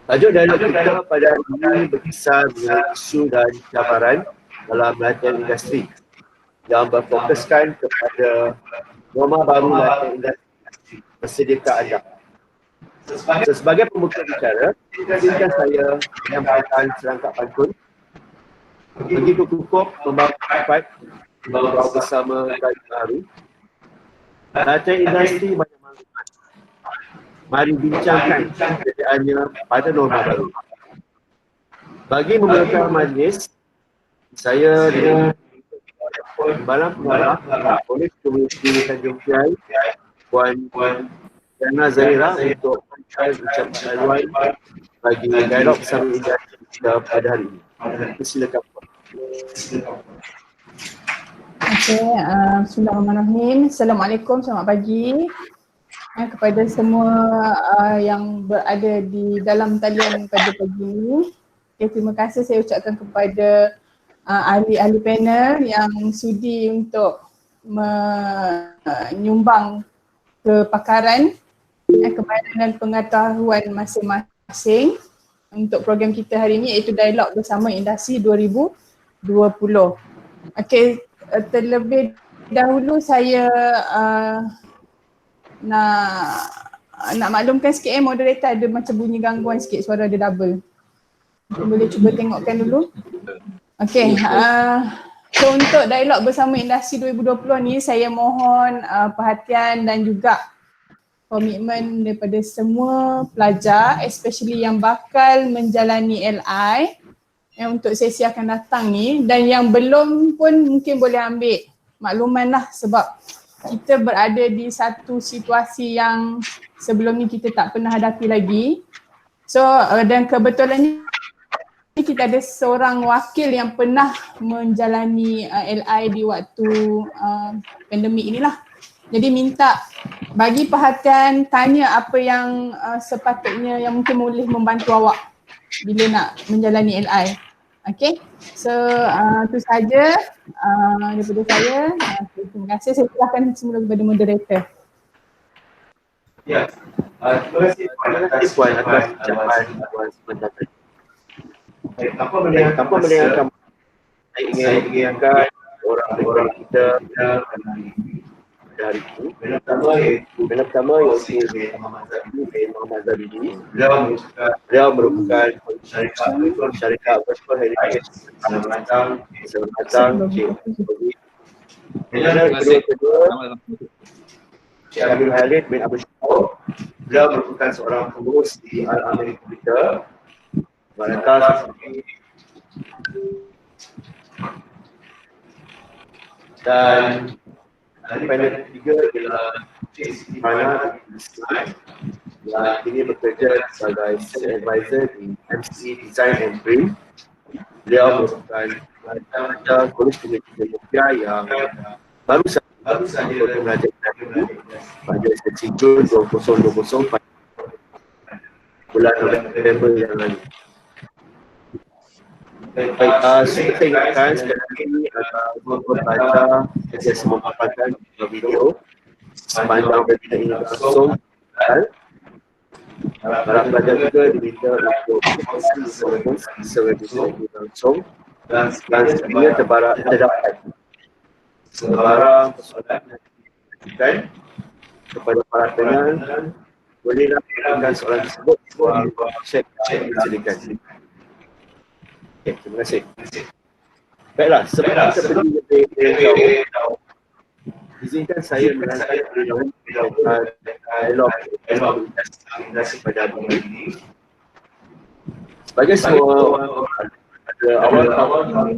Tajuk dialog kita pada hari ini berkisar mengenai isu dan cabaran dalam latihan industri yang berfokuskan kepada norma baru latihan industri bersedia anda. Sebagai pembuka bicara, izinkan saya menyampaikan serangkap pantun begitu cukup membawa manfaat membawa bersama gaya baru. Latihan industri banyak maklumat. Mari bincangkan kerjaannya pada norma baru. Bagi memulakan majlis, saya dengan Timbalan Pengarah oleh Komuniti Tanjung Kiai Puan Jana Zahira untuk ucapan haluan bagi dialog bersama industri kita pada hari ini. Silakan. Okey, bismillahirrahmanirrahim. Assalamualaikum, selamat pagi kepada semua yang berada di dalam talian pada pagi ini. Okay, terima kasih saya ucapkan kepada ahli-ahli panel yang sudi untuk menyumbang kepakaran, kemahiran dan pengetahuan masing-masing untuk program kita hari ini, iaitu Dialog Bersama Industri 2020. Okey, terlebih dahulu saya nak maklumkan sikit moderator ada macam bunyi gangguan sikit, suara ada double. Boleh cuba tengokkan dulu. Okey, so untuk Dialog Bersama Industri 2020 ni saya mohon perhatian dan juga komitmen daripada semua pelajar, especially yang bakal menjalani LI untuk sesi akan datang ni, dan yang belum pun mungkin boleh ambil makluman lah, sebab kita berada di satu situasi yang sebelum ni kita tak pernah hadapi lagi. So dan kebetulan ni kita ada seorang wakil yang pernah menjalani LI di waktu pandemik inilah. Jadi minta bagi perhatian, tanya apa yang sepatutnya yang mungkin boleh membantu awak bila nak menjalani LI. Okay, so itu saja daripada saya. Terima kasih, saya serahkan semula kepada moderator. Ya, terima kasih Puan atas ucapan Puan sebentar. Tanpa mendengarkan, saya ingin mengingatkan orang-orang kita dari itu. Yang pertama iaitu Muhammad Zabidi. Beliau merupakan syarikat Gospel Heritage Sebatang kedua Cik Abdul Halid bin Abu Syahor. Beliau merupakan seorang pengurus di Al-Amin Komputer Malaka. Dan panel ketiga ialah Cik Siti Mana yang kini bekerja sebagai advisor di MC Design and Print. Beliau merupakan pelajar Kolej Pendidikan Malaysia yang baru saja belajar pada sesi Jun 2020 pada bulan November yang lalu. Baik, saya ingatkan sekali lagi membaca saya semua paparan video sepanjang webinar ini berlangsung. Para pelajar juga diminta untuk webinar ini berlangsung dan sekiranya terdapat sebarang persoalan yang diajukan kepada para panel, bolehlah mengajukan soalan tersebut di bawah chat yang disediakan. Okay, terima kasih. Baiklah, sebelum kita pergi lebih jauh, izinkan saya menanyakan dialog pada hari ini. Sebagai semua pada awal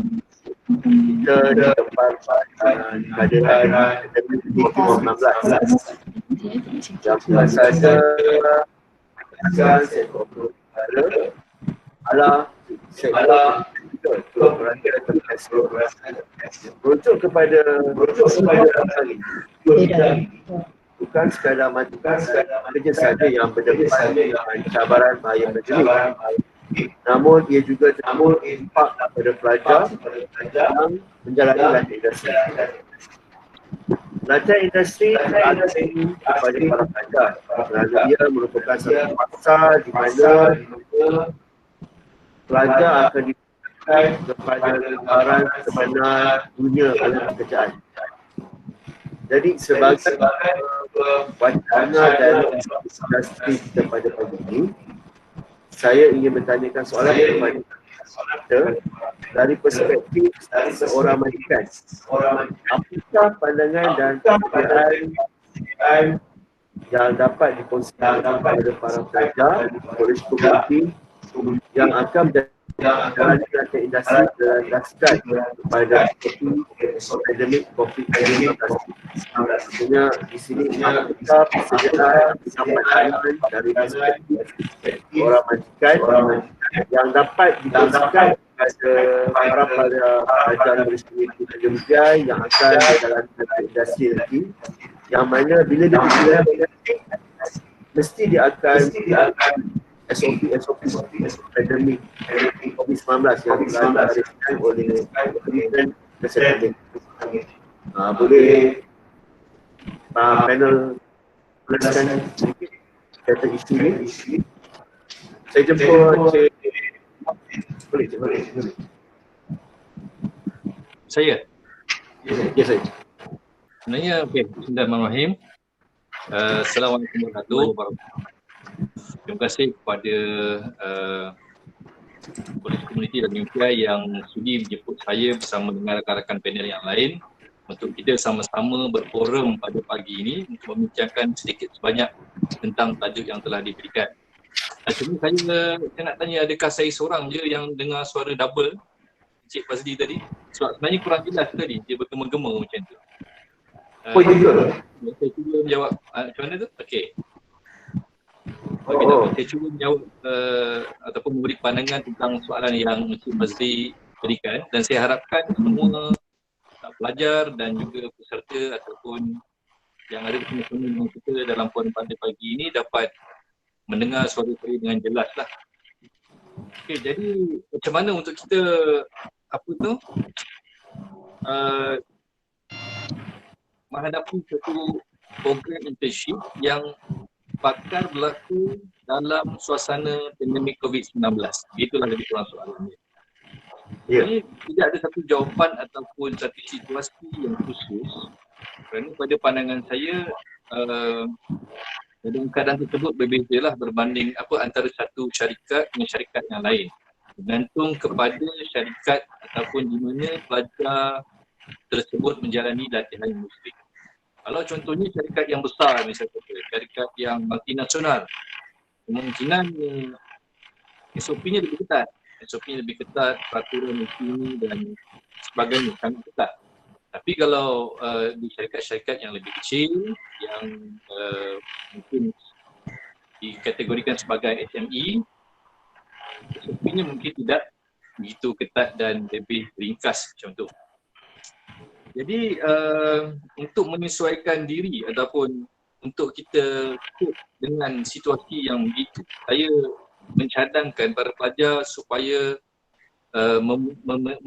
kita di tempat kehadiran akademik 2019 yang bukan saja sektor negara ala sektor merujuk kepada bukan sekadar kerja saja yang berdepan dengan cabaran bahaya pandemik, namun ia juga terdampak pada pelajar yang menjalani latihan industri. Latihan industri ada kepada para pelajar kerana ia merupakan satu masa di mana pelajar akan diberikan kepada gambaran sebenar dunia oleh pekerjaan. Jadi sebagai wacana dan industri kita pada pagi ini, saya ingin bertanyakan soalan kepada kita dari perspektif seorang majikan. Apakah pandangan dan perbezaan yang dapat dikongsikan kepada para pelajar, college community yang akan menjalani latihan industri dan dasarkan kepada akademik COVID-19. Maksudnya di sini apakah persediaan pandangan dari perspektif orang majikan yang dapat dikongsikan kepada para pelajar college community yang akan menjalani latihan industri nanti, yang mana bila dia berjalan mesti dia akan SOP akademik COVID-19 yang telah diarahkan oleh Kementerian Kesihatan. Boleh panel jelaskan sedikit tentang isu ini? Saya jemput Cik. Boleh. Saya? Ya, saya. Sebenarnya, Bismillahirrahmanirrahim. Assalamualaikum warahmatullahi wabarakatuh. Terima kasih kepada College Community dan UPI yang sudi menjemput saya bersama dengan rakan-rakan panel yang lain untuk kita sama-sama berforum pada pagi ini untuk membincangkan sedikit sebanyak tentang tajuk yang telah diberikan. Cuma saya nak tanya, adakah saya seorang je yang dengar suara double Cik Fazli tadi? Sebab sebenarnya kurang jelas tadi, dia bergema-gema macam tu. Saya cuba menjawab macam mana tu? Okey. Saya cuba menjawab ataupun memberi pandangan tentang soalan yang Encik Fazli berikan, dan saya harapkan semua pelajar dan juga peserta ataupun yang ada bersama-sama dengan kita dalam forum pada pagi ini dapat mendengar suara saya dengan jelas lah. Okey, jadi macam mana untuk kita menghadapi satu program internship yang bakal berlaku dalam suasana pandemik COVID-19. Itulah lebih kurang soalannya. Jadi tidak ada satu jawapan ataupun satu situasi yang khusus, kerana pada pandangan saya dalam keadaan tersebut berbezalah berbanding antara satu syarikat dengan syarikat yang lain. Bergantung kepada syarikat ataupun di mana pelajar tersebut menjalani latihan industri. Kalau contohnya syarikat yang besar, misalnya syarikat yang multinasional, kemungkinan SOP-nya lebih ketat. Peraturan ini dan sebagainya sangat ketat. Tapi kalau di syarikat-syarikat yang lebih kecil, yang mungkin dikategorikan sebagai SME, SOP-nya mungkin tidak begitu ketat dan lebih ringkas macam tu. Jadi untuk menyesuaikan diri ataupun untuk kita cope dengan situasi yang begitu, saya mencadangkan para pelajar supaya mempunyai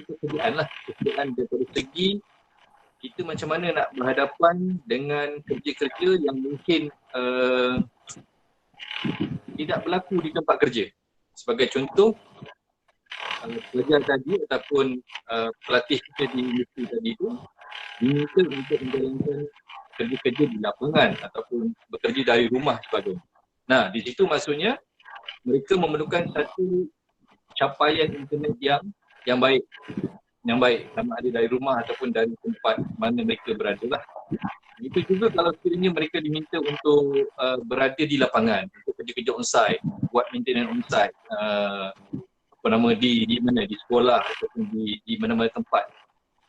kesediaan daripada segi kita macam mana nak berhadapan dengan kerja-kerja yang mungkin tidak berlaku di tempat kerja. Sebagai contoh, pelajar tadi ataupun pelatih kita di industri tadi itu diminta untuk menjalankan kerja-kerja di lapangan ataupun bekerja dari rumah sebagainya. Nah, di situ maksudnya mereka memerlukan satu capaian internet yang baik. Sama ada dari rumah ataupun dari tempat mana mereka berada lah. Itu juga kalau sekiranya mereka diminta untuk berada di lapangan, untuk kerja-kerja on-site, buat maintenance on-site, di mana, di sekolah ataupun di mana-mana tempat.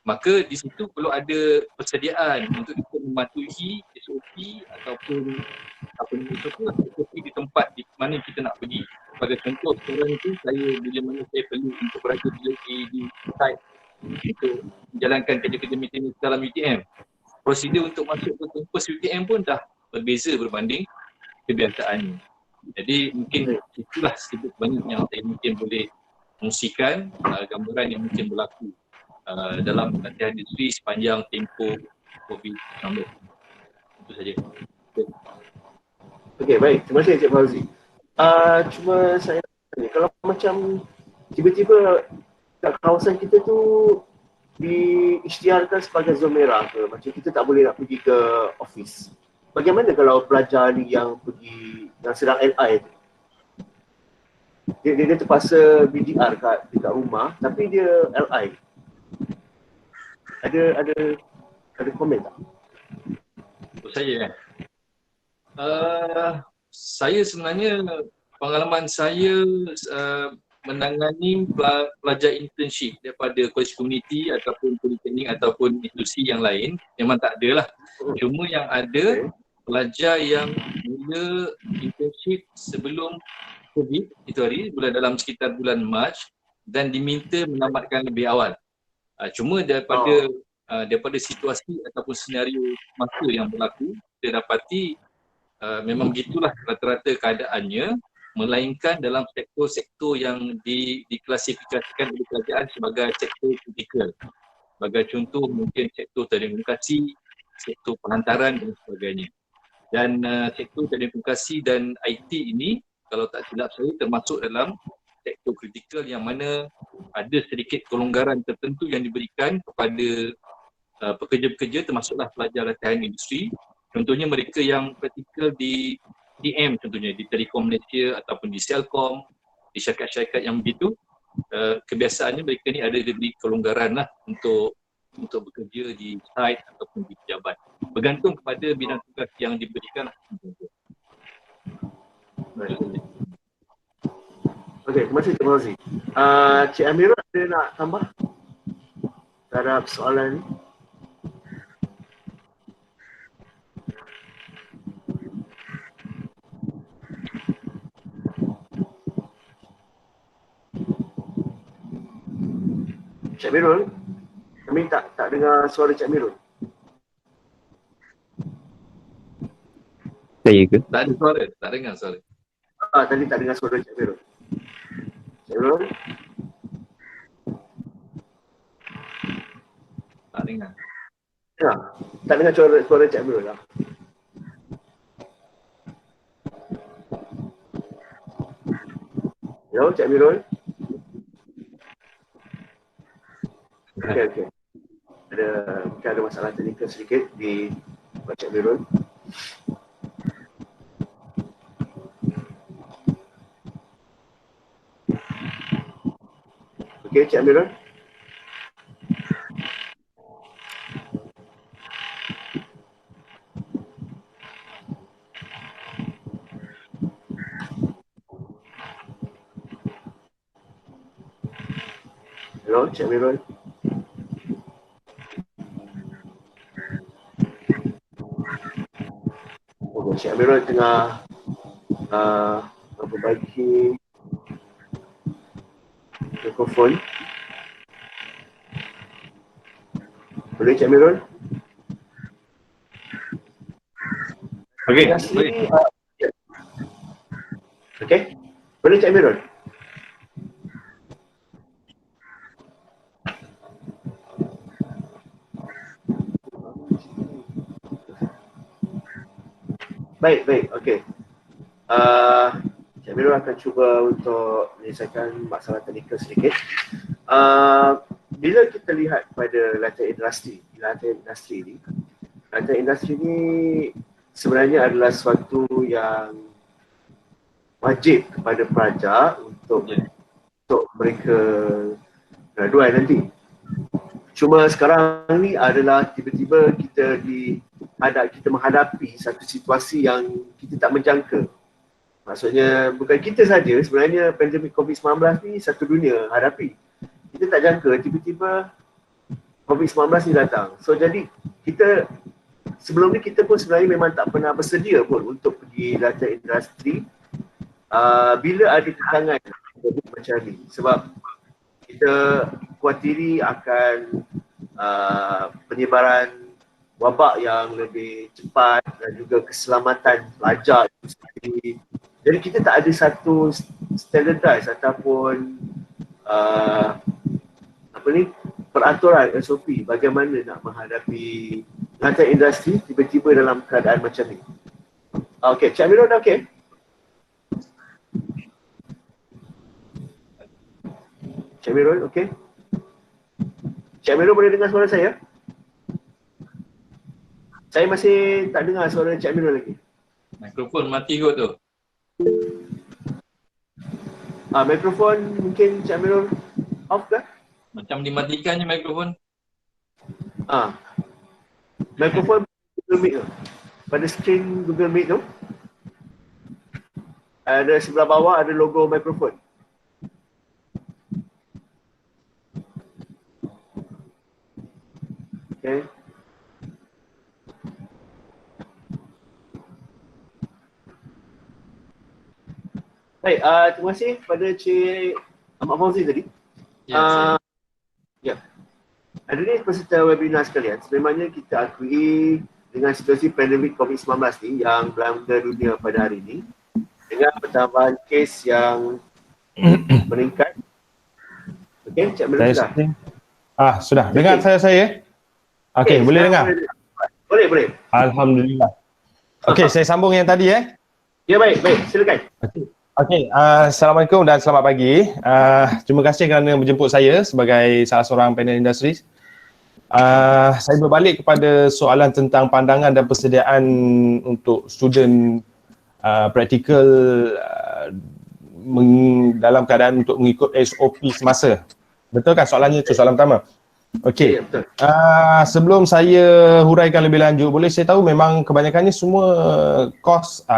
Maka di situ perlu ada persediaan untuk kita mematuhi SOP ataupun SOP di tempat di mana kita nak pergi. Sebagai contoh, sekarang itu bila mana saya perlu untuk berada di site untuk menjalankan kerja-kerja maintenance dalam UTM. Prosedur untuk masuk ke kampus UTM pun dah berbeza berbanding kebiasaannya. Jadi mungkin itulah sedikit banyak yang saya mungkin boleh kongsikan gambaran yang mungkin berlaku dalam latihan industri sepanjang tempoh COVID-19. Itu saja. Okey, baik. Terima kasih Encik Fauzi. Cuma saya tanya, kalau macam tiba-tiba kat kawasan kita tu diisytiharkan sebagai zon merah ke, macam kita tak boleh nak pergi ke office. Bagaimana kalau pelajar ni yang pergi, yang sedang LI tu? Dia terpaksa BDR dekat rumah tapi dia LI. Ada komen tak? Untuk saya kan? Saya sebenarnya pengalaman saya menangani pelajar internship daripada college community ataupun politeknik ataupun institusi yang lain memang tak ada lah. Cuma yang ada pelajar yang mula internship sebelum COVID itu hari dalam sekitar bulan Mac dan diminta menamatkan lebih awal. Cuma daripada situasi ataupun senario masa yang berlaku, kita dapati memang begitulah rata-rata keadaannya, melainkan dalam sektor-sektor yang diklasifikasikan oleh kerajaan sebagai sektor kritikal. Sebagai contoh mungkin sektor telekomunikasi, sektor penghantaran dan sebagainya. Dan sektor telekomunikasi dan IT ini kalau tak silap saya termasuk dalam sektor kritikal yang mana ada sedikit kelonggaran tertentu yang diberikan kepada pekerja-pekerja termasuklah pelajar latihan industri. Contohnya mereka yang praktikal di TM contohnya, di Telekom Malaysia ataupun di Celcom, di syarikat-syarikat yang begitu, kebiasaannya mereka ni ada diberi kelonggaran lah untuk bekerja di site ataupun di pejabat. Bergantung kepada bidang tugas yang diberikan. Okey, terima kasih. Cik Amirul ada nak tambah terhadap soalan ni? Cik Amirul, kami tak dengar suara Cik Amirul. Saya ke? Tak ada suara, tak dengar suara. Tadi tak dengar suara Cik Amirul. Cik Amirul? Tak dengar. Ya, tak dengar suara Cik Amirul lah. Hello, Cik Amirul? Okey. Mungkin ada masalah teknikal sedikit di Cik Amirul. Okey, Cik Amirul? Hello, Cik Amirul? Cik Amirul tengah memperbaiki mikrofon. Boleh Cik Amirul? Okey, boleh. Okey, boleh Cik Amirul? Baik, okey. Cik Amirul akan cuba untuk menyelesaikan masalah teknikal sedikit. Bila kita lihat pada latihan industri ni sebenarnya adalah sesuatu yang wajib kepada pelajar untuk mereka graduate nanti. Cuma sekarang ni adalah tiba-tiba kita menghadapi satu situasi yang kita tak menjangka. Maksudnya bukan kita saja, sebenarnya pandemik COVID-19 ni satu dunia hadapi. Kita tak jangka tiba-tiba COVID-19 ni datang. So jadi kita sebelum ni kita pun sebenarnya memang tak pernah bersedia pun untuk pergi latihan industri bila ada tekangan macam ni. Sebab kita khawatiri akan penyebaran wabak yang lebih cepat dan juga keselamatan pelajar itu sendiri. Jadi kita tak ada satu standardize ataupun peraturan SOP bagaimana nak menghadapi latihan industri tiba-tiba dalam keadaan macam ni. Okey, Cik Amirul dah okey? Cik Mirul, okey. Cik Mirul boleh dengar suara saya? Saya masih tak dengar suara Cik Mirul lagi. Mikrofon mati kot tu. Mikrofon mungkin Cik Mirul off ke? Macam dimatikan je mikrofon. Mikrofon Google Meet tu. Pada screen Google Meet tu, ada sebelah bawah ada logo mikrofon. Okay. Baik, terima kasih kepada Cik Ahmad Fauzi tadi. Hadirin peserta webinar sekalian, sebenarnya kita akui dengan situasi pandemik COVID-19 ni yang melanda dunia pada hari ini, dengan pertambahan kes yang meningkat. Okey, Cik Mirul sudah. Sudah. Dengar saya? Okey, boleh dengar? Boleh. Alhamdulillah. Okey, saya sambung yang tadi Ya, baik, silakan. Okey, Assalamualaikum dan selamat pagi. Terima kasih kerana menjemput saya sebagai salah seorang panel industri. Saya berbalik kepada soalan tentang pandangan dan persediaan untuk student praktikal dalam keadaan untuk mengikut SOP semasa. Betul kan soalannya itu soalan pertama? Okey. Sebelum saya huraikan lebih lanjut, boleh saya tahu memang kebanyakannya semua kos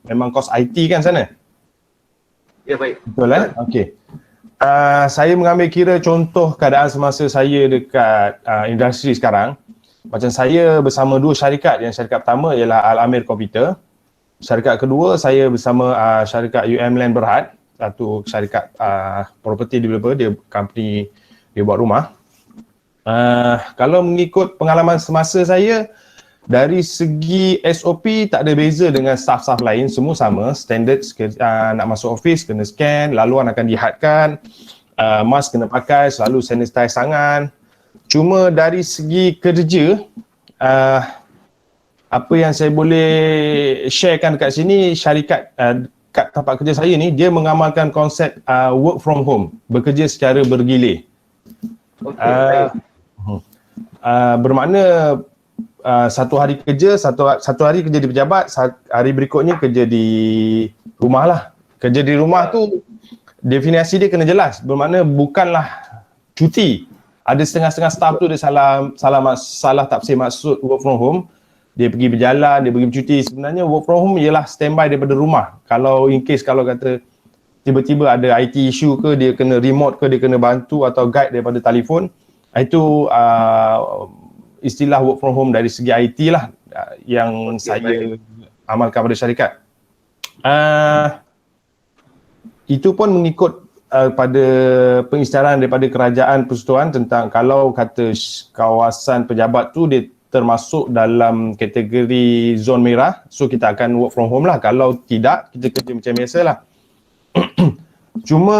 memang kos IT kan sana? Ya, baik. Betul Okey. Saya mengambil kira contoh keadaan semasa saya dekat industri sekarang. Macam saya bersama dua syarikat. Yang syarikat pertama ialah Al-Amir Computer. Syarikat kedua saya bersama syarikat UM Land Berhad, satu syarikat property developer, dia company dia buat rumah. Kalau mengikut pengalaman semasa saya, dari segi SOP tak ada beza dengan staff-staff lain, semua sama, standard. Nak masuk office kena scan, laluan akan dihadkan, mask kena pakai, selalu sanitize tangan. Cuma dari segi kerja, apa yang saya boleh sharekan dekat sini, syarikat kat tempat kerja saya ni, dia mengamalkan konsep work from home, bekerja secara bergilir. Bermakna satu hari kerja, satu hari kerja di pejabat, hari berikutnya kerja di rumah lah. Kerja di rumah tu definisi dia kena jelas, bermakna bukanlah cuti. Ada setengah-setengah staff tu dia salah tafsir maksud work from home. Dia pergi berjalan, dia pergi bercuti. Sebenarnya work from home ialah standby daripada rumah. Kalau in case kalau kata tiba-tiba ada IT issue ke, dia kena remote ke, dia kena bantu atau guide daripada telefon, itu istilah work from home dari segi IT lah yang saya amalkan pada syarikat. Itu pun mengikut pada pengisytiharan daripada kerajaan persekutuan tentang kalau kata kawasan pejabat tu dia termasuk dalam kategori zon merah, so kita akan work from home lah. Kalau tidak, kita kerja macam biasa lah. Cuma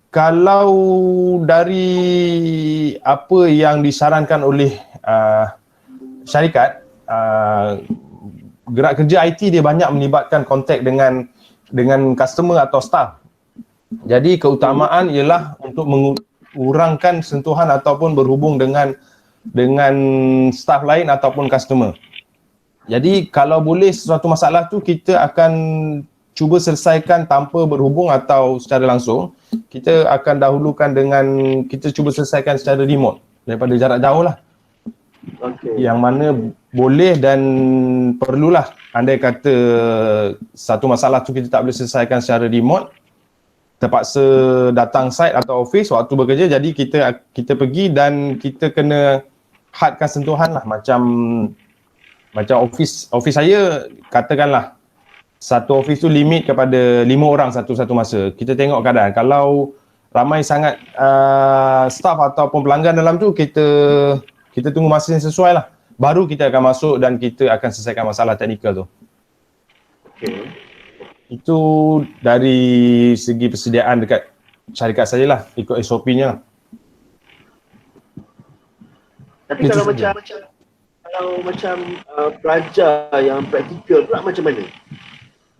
kalau dari apa yang disarankan oleh syarikat, gerak kerja IT dia banyak melibatkan kontak dengan customer atau staff. Jadi keutamaan ialah untuk mengurangkan sentuhan ataupun berhubung dengan staff lain ataupun customer. Jadi kalau boleh sesuatu masalah tu kita akan cuba selesaikan tanpa berhubung atau secara langsung. Kita akan dahulukan dengan kita cuba selesaikan secara remote daripada jarak jauh lah. Yang mana boleh dan perlulah. Andai kata satu masalah tu kita tak boleh selesaikan secara remote, terpaksa datang site atau office waktu bekerja, jadi kita pergi dan kita kena hadkan sentuhan lah. Macam office saya, katakanlah satu office tu limit kepada 5 orang satu masa. Kita tengok keadaan. Kalau ramai sangat staff ataupun pelanggan dalam tu, kita tunggu masa yang sesuai lah. Baru kita akan masuk dan kita akan selesaikan masalah teknikal tu. Itu dari segi persediaan dekat syarikat saya lah, ikut SOP-nya lah. Tapi kalau macam pelajar yang praktikal pula macam mana?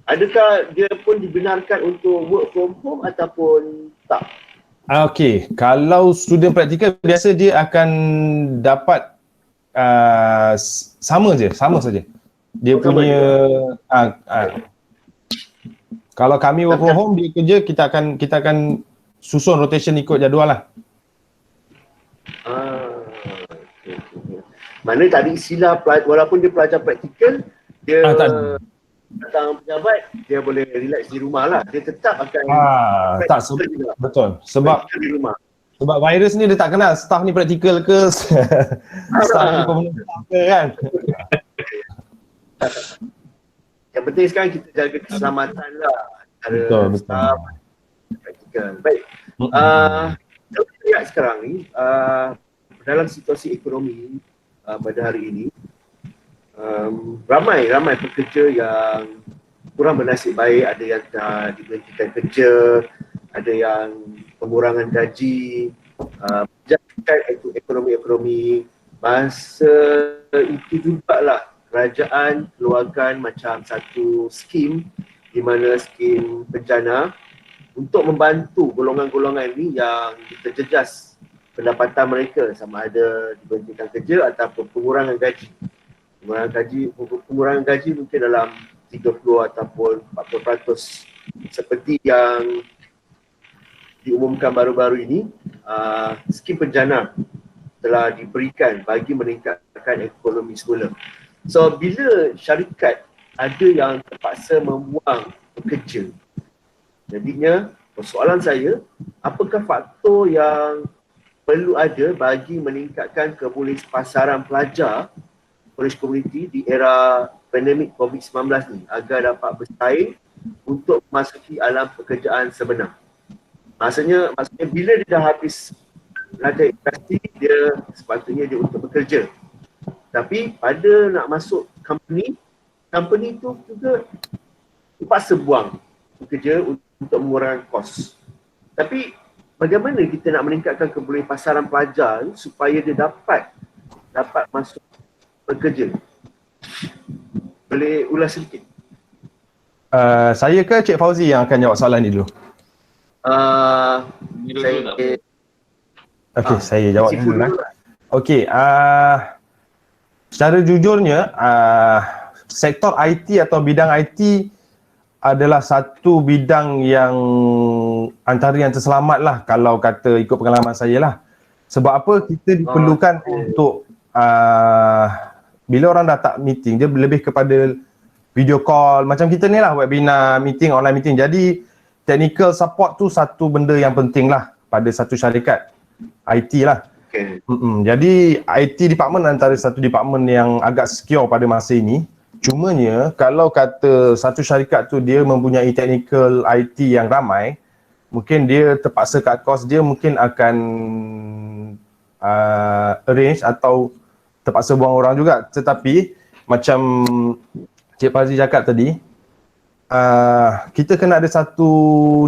Adakah dia pun dibenarkan untuk work from home ataupun tak? Okey, kalau student praktikal biasa dia akan dapat sama saja. Dia Oh, sama punya kalau kami work from home, dia kerja, kita akan susun rotation ikut jadual lah. Okay. Mana tak ada istilah walaupun dia pelajar praktikal, dia Tak datang pejabat, dia boleh relax di rumah lah. Dia tetap akan tak betul. Sebab di rumah. Sebab virus ni dia tak kenal staff ni praktikal ke staff ni pemerintah ke kan. Yang penting sekarang kita jaga keselamatan lah. Betul. Praktikal. Baik. Kalau kita lihat sekarang ni, dalam situasi ekonomi pada hari ini, ramai pekerja yang kurang bernasib baik, ada yang dah diberhentikan kerja, ada yang pengurangan gaji, menjadikan ekonomi. Masa itu jugalah kerajaan keluarkan macam satu skim, di mana skim bencana untuk membantu golongan-golongan ni yang terjejas pendapatan mereka, sama ada diberhentikan kerja ataupun pengurangan gaji. Pengurangan gaji mungkin dalam 30 ataupun 40%, seperti yang diumumkan baru-baru ini. Skim penjana telah diberikan bagi meningkatkan ekonomi semula. So bila syarikat ada yang terpaksa membuang pekerja, jadinya persoalan saya, apakah faktor yang perlu ada bagi meningkatkan kebolehpasaran pelajar college community di era pandemik COVID-19 ni agar dapat bersaing untuk memasuki alam pekerjaan sebenar? Maksudnya bila dia dah habis latihan industri, dia sepatutnya dia untuk bekerja. Tapi pada nak masuk company tu juga terpaksa buang bekerja untuk mengurangkan kos. Tapi bagaimana kita nak meningkatkan kebolehpasaran pelajar supaya dia dapat masuk bekerja? Boleh ulas sedikit? Saya ke Cik Fauzi yang akan jawab soalan ni dulu? Saya jawab dulu lah. Okey, secara jujurnya sektor IT atau bidang IT adalah satu bidang yang antara yang terselamat lah kalau kata ikut pengalaman saya lah. Sebab apa? Kita diperlukan untuk bila orang dah tak meeting, dia lebih kepada video call macam kita ni lah, webinar, meeting, online meeting. Jadi technical support tu satu benda yang penting lah pada satu syarikat IT lah. Okay. Jadi IT department antara satu department yang agak secure pada masa ini. Cumanya kalau kata satu syarikat tu dia mempunyai technical IT yang ramai, mungkin dia terpaksa cut cost, dia mungkin akan arrange atau terpaksa buang orang juga. Tetapi macam Cik Fazli cakap tadi, kita kena ada satu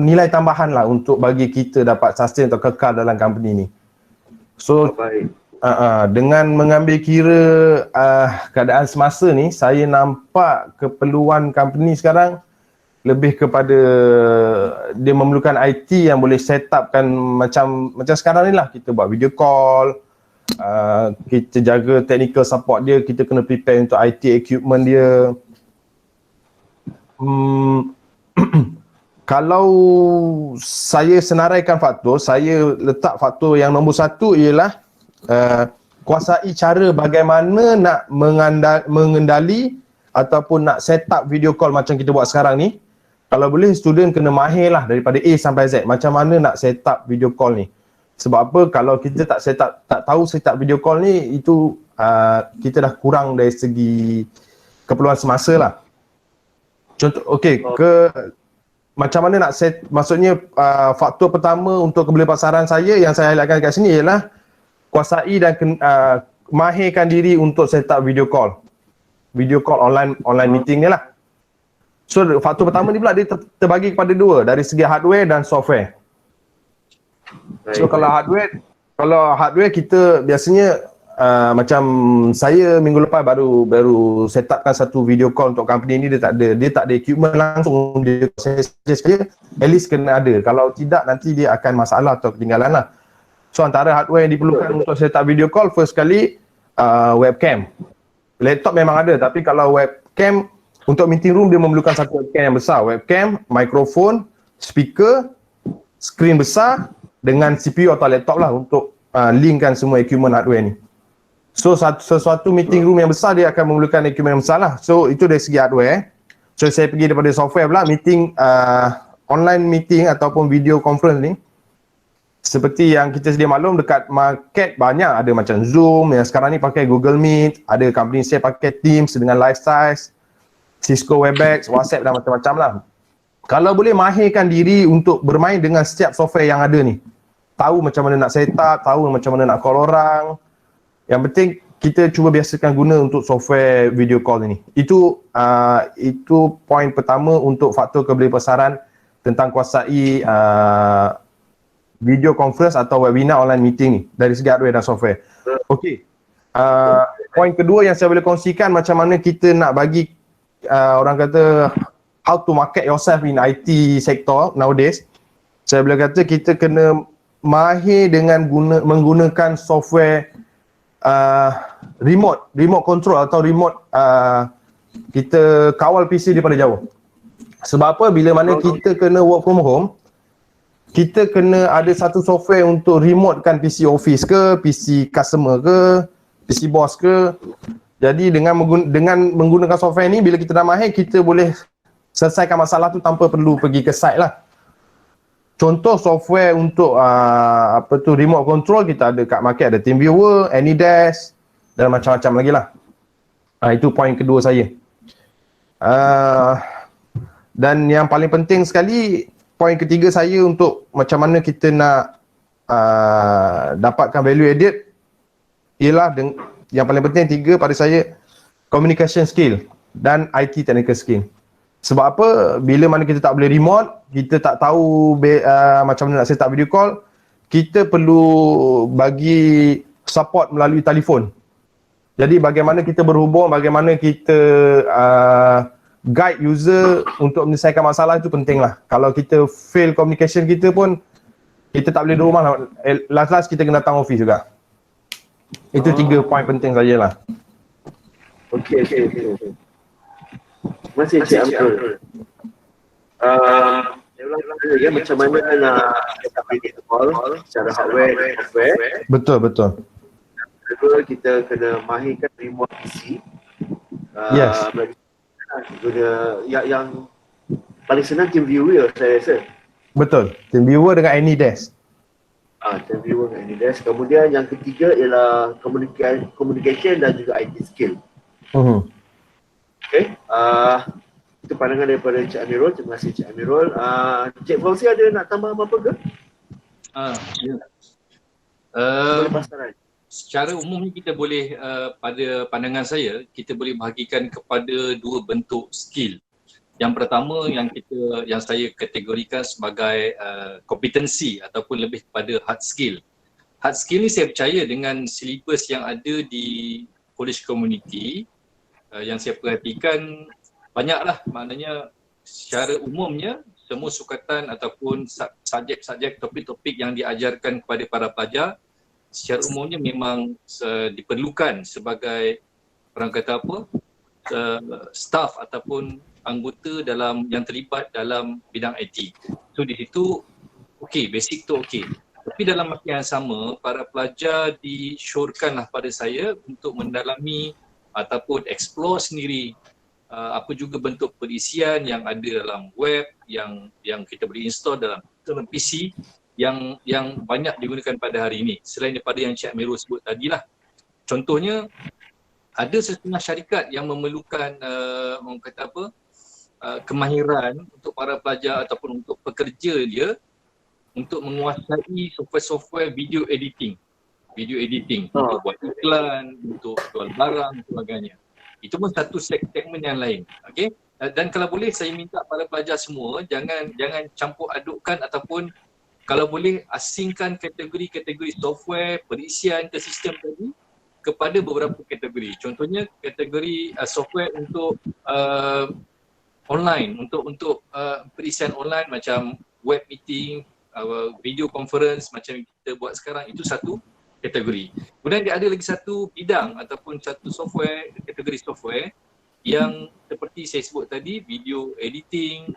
nilai tambahan lah untuk bagi kita dapat sustain atau kekal dalam company ni. So dengan mengambil kira keadaan semasa ni, saya nampak keperluan company sekarang lebih kepada dia memerlukan IT yang boleh set upkan macam sekarang ni lah. Kita buat video call, kita jaga technical support dia, kita kena prepare untuk IT equipment dia. Kalau saya senaraikan faktor, saya letak faktor yang nombor satu ialah kuasai cara bagaimana nak mengendali ataupun nak set up video call macam kita buat sekarang ni. Kalau boleh student kena mahir lah daripada A sampai Z macam mana nak set up video call ni. Sebab apa, kalau kita tak tahu set up video call ni, itu kita dah kurang dari segi keperluan semasa lah. Contoh, macam mana nak set, maksudnya faktor pertama untuk kebolehpasaran saya yang saya highlightkan kat sini ialah kuasai dan mahirkan diri untuk set up video call online meeting ni lah. So faktor pertama ni pula dia terbagi kepada dua, dari segi hardware dan software. So kalau hardware kita biasanya macam saya minggu lepas baru set upkan satu video call untuk company ni. Dia tak ada equipment langsung. Saya suggest saja at least kena ada. Kalau tidak nanti dia akan masalah atau ketinggalan lah. So antara hardware yang diperlukan untuk set up video call, first kali webcam. Laptop memang ada, tapi kalau webcam untuk meeting room dia memerlukan satu webcam yang besar. Webcam, mikrofon, speaker, skrin besar dengan CPU atau laptop lah untuk linkkan semua equipment hardware ni. So sesuatu meeting room yang besar dia akan memerlukan equipment yang besar lah. So itu dari segi hardware. So saya pergi daripada software pula, meeting online meeting ataupun video conference ni. Seperti yang kita sedia maklum, dekat market banyak, ada macam Zoom yang sekarang ni pakai Google Meet, ada company saya pakai Teams dengan Livesize, Cisco Webex, WhatsApp dan macam-macam lah. Kalau boleh mahirkan diri untuk bermain dengan setiap software yang ada ni. Tahu macam mana nak set up, tahu macam mana nak call orang. Yang penting kita cuba biasakan guna untuk software video call ini. Itu poin pertama untuk faktor kebelipasaran tentang kuasai video conference atau webinar online meeting ni dari segi hardware dan software. Okey. Poin kedua yang saya boleh kongsikan, macam mana kita nak bagi orang kata how to market yourself in IT sector nowadays. Saya boleh kata kita kena mahir dengan menggunakan software remote control atau remote kita kawal PC daripada jauh. Sebab apa? Bila mana kita kena work from home, kita kena ada satu software untuk remotekan PC office ke, PC customer ke, PC boss ke. Jadi dengan menggunakan software ni, bila kita dah mahir, kita boleh selesaikan masalah tu tanpa perlu pergi ke site lah. Contoh software untuk remote control kita ada kat market, ada TeamViewer, AnyDesk dan macam-macam lagi lah. Itu poin kedua saya. Dan yang paling penting sekali, poin ketiga saya untuk macam mana kita nak dapatkan value added ialah yang paling penting tiga pada saya, communication skill dan IT technical skill. Sebab apa? Bila mana kita tak boleh remote, kita tak tahu macam mana nak set up video call, kita perlu bagi support melalui telefon. Jadi bagaimana kita berhubung, bagaimana kita guide user untuk menyelesaikan masalah, itu penting lah. Kalau kita fail communication kita pun, kita tak boleh di rumah lah. Last kita kena datang office juga. Itu tiga poin penting sajalah. Okey. Masih Cik Amrul. Macam mana nak set video call secara hardware dan software. Betul. Kedua, kita kena mahirkan remote PC. Yes. Guna yang paling senang TeamViewer saya rasa. Betul. TeamViewer dengan AnyDesk. TeamViewer dengan AnyDesk. Kemudian yang ketiga ialah communication dan juga IT skill. Okay. Itu pandangan daripada Cik Amirul. Terima kasih Cik Amirul. Cik Fauzi ada nak tambah apa-apa ke? Ya. Secara umumnya kita boleh, pada pandangan saya, kita boleh bahagikan kepada dua bentuk skill. Yang pertama yang saya kategorikan sebagai kompetensi ataupun lebih kepada hard skill. Hard skill ni saya percaya dengan silibus yang ada di college community, yang saya perhatikan banyaklah, maknanya secara umumnya semua sukatan ataupun subjek-subjek, topik-topik yang diajarkan kepada para pelajar secara umumnya memang diperlukan sebagai orang kata staff ataupun anggota yang terlibat dalam bidang IT. So di situ basic tu okey. Tapi dalam masa yang sama, para pelajar disyorkanlah pada saya untuk mendalami ataupun explore sendiri apa juga bentuk perisian yang ada dalam web yang kita boleh install dalam PC yang banyak digunakan pada hari ini. Selain daripada yang Cik Amirul sebut tadilah. Contohnya, ada setengah syarikat yang memerlukan kemahiran untuk para pelajar ataupun untuk pekerja dia untuk menguasai software video editing untuk buat iklan, untuk jual barang dan sebagainya. Itu pun satu segmen yang lain. Okey. Dan kalau boleh saya minta para pelajar semua jangan campur adukkan ataupun kalau boleh asingkan kategori-kategori software, perisian ke sistem tadi kepada beberapa kategori. Contohnya kategori software untuk online, untuk perisian online macam web meeting, video conference macam kita buat sekarang, itu satu kategori. Kemudian dia ada lagi satu bidang ataupun satu software, kategori software yang seperti saya sebut tadi, video editing,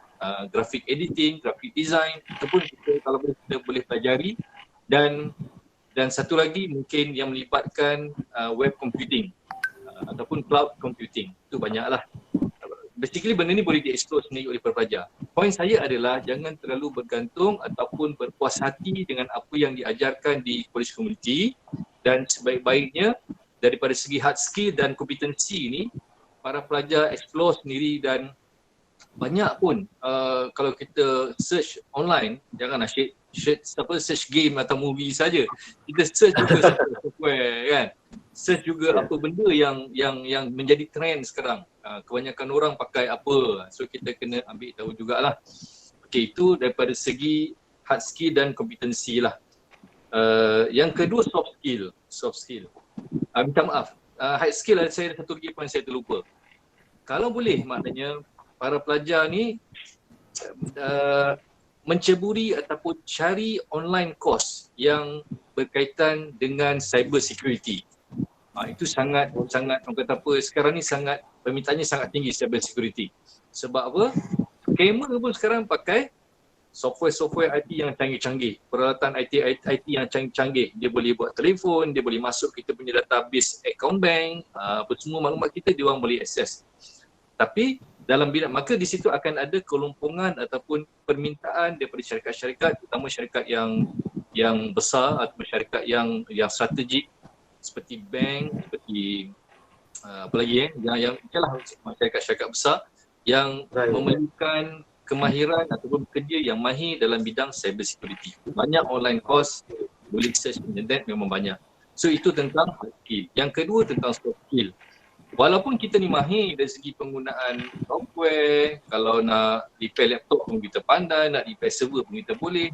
graphic editing, graphic design, ataupun kita kalau kita boleh pelajari, dan satu lagi mungkin yang melibatkan web computing ataupun cloud computing. Itu banyaklah. Basically benda ni boleh di-explore sendiri oleh pelajar. Poin saya adalah jangan terlalu bergantung ataupun berpuas hati dengan apa yang diajarkan di college community, dan sebaik-baiknya daripada segi hard skill dan kompetensi ni para pelajar explore sendiri. Dan banyak pun kalau kita search online, janganlah search game atau movie saja. Kita search juga software kan. Search juga apa benda yang menjadi trend sekarang. Kebanyakan orang pakai apa. So kita kena ambil tahu jugalah. Okey, itu daripada segi hard skill dan kompetensi lah. Yang kedua soft skill. Minta maaf. Hard skill saya ada satu lagi poin saya terlupa. Kalau boleh maknanya para pelajar ni menceburi ataupun cari online course yang berkaitan dengan cyber security. Itu sangat orang kata apa, sekarang ni sangat permintaannya sangat tinggi cyber security. Sebab apa? Scammer pun sekarang pakai software IT yang canggih-canggih, peralatan IT yang canggih-canggih. Dia boleh buat telefon, dia boleh masuk kita punya database account bank, apa semua maklumat kita dia orang boleh akses. Tapi dalam bidang, maka di situ akan ada kelumpungan ataupun permintaan daripada syarikat-syarikat, terutama syarikat yang besar atau syarikat yang strategik seperti bank, seperti apa lagi yang itulah syarikat-syarikat besar yang memerlukan kemahiran ataupun pekerja yang mahir dalam bidang cyber security. Banyak online course, boleh search internet memang banyak. So itu tentang hard skill. Yang kedua tentang soft skill. Walaupun kita ni mahir dari segi penggunaan software, kalau nak repair laptop pun kita pandai, nak repair server pun kita boleh,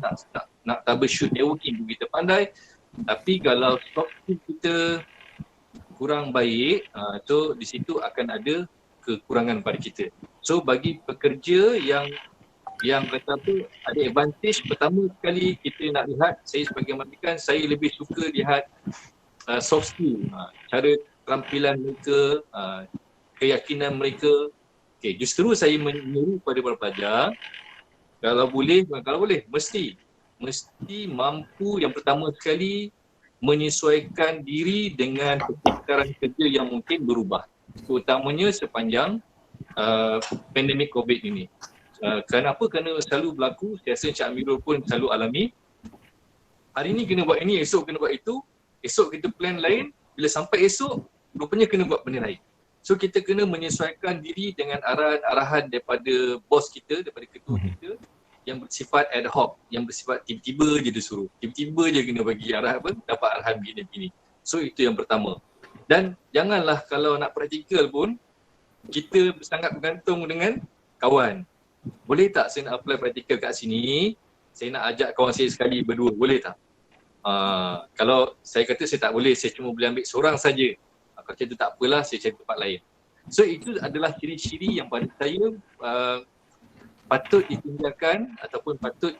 nak troubleshoot networking pun kita pandai. Tapi kalau soft skill kita kurang baik, so di situ akan ada kekurangan pada kita. So bagi pekerja yang kata apa, ada advantage, pertama sekali kita nak lihat, saya sebagai majikan, saya lebih suka lihat soft skill, cara keterampilan mereka, keyakinan mereka. Okay, justru saya menyuruh kepada para pelajar, kalau boleh, mesti mampu yang pertama sekali menyesuaikan diri dengan pertukaran kerja yang mungkin berubah, terutamanya sepanjang pandemik COVID ini. Kenapa? Kerana selalu berlaku, saya rasa Encik Amirul pun selalu alami, hari ni kena buat ini, esok kena buat itu, esok kita plan lain, bila sampai esok rupanya kena buat benda lain. So kita kena menyesuaikan diri dengan arahan daripada bos kita, daripada ketua kita yang bersifat ad hoc, yang bersifat tiba-tiba je dia suruh. Tiba-tiba je kena bagi arah apa, dapat arahan begini-begini. So itu yang pertama. Dan janganlah kalau nak praktikal pun kita sangat bergantung dengan kawan. Boleh tak saya nak apply praktikal kat sini, saya nak ajak kawan saya sekali berdua, boleh tak? Kalau saya kata saya tak boleh, saya cuma boleh ambil seorang saja. Kalau macam tu tak apalah, saya cari tempat lain. So itu adalah ciri-ciri yang pada saya patut ditinggalkan ataupun patut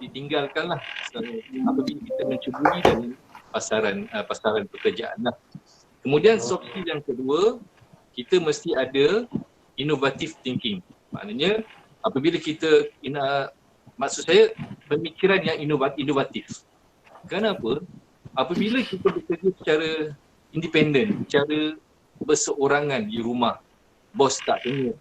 ditinggalkanlah apabila kita mencuburi dalam pasaran pekerjaan lah. Kemudian soft skill yang kedua, kita mesti ada innovative thinking. Maknanya apabila kita maksud saya pemikiran yang inovatif. Kenapa? Apabila kita bekerja secara independen, secara berseorangan di rumah, bos tak tengok,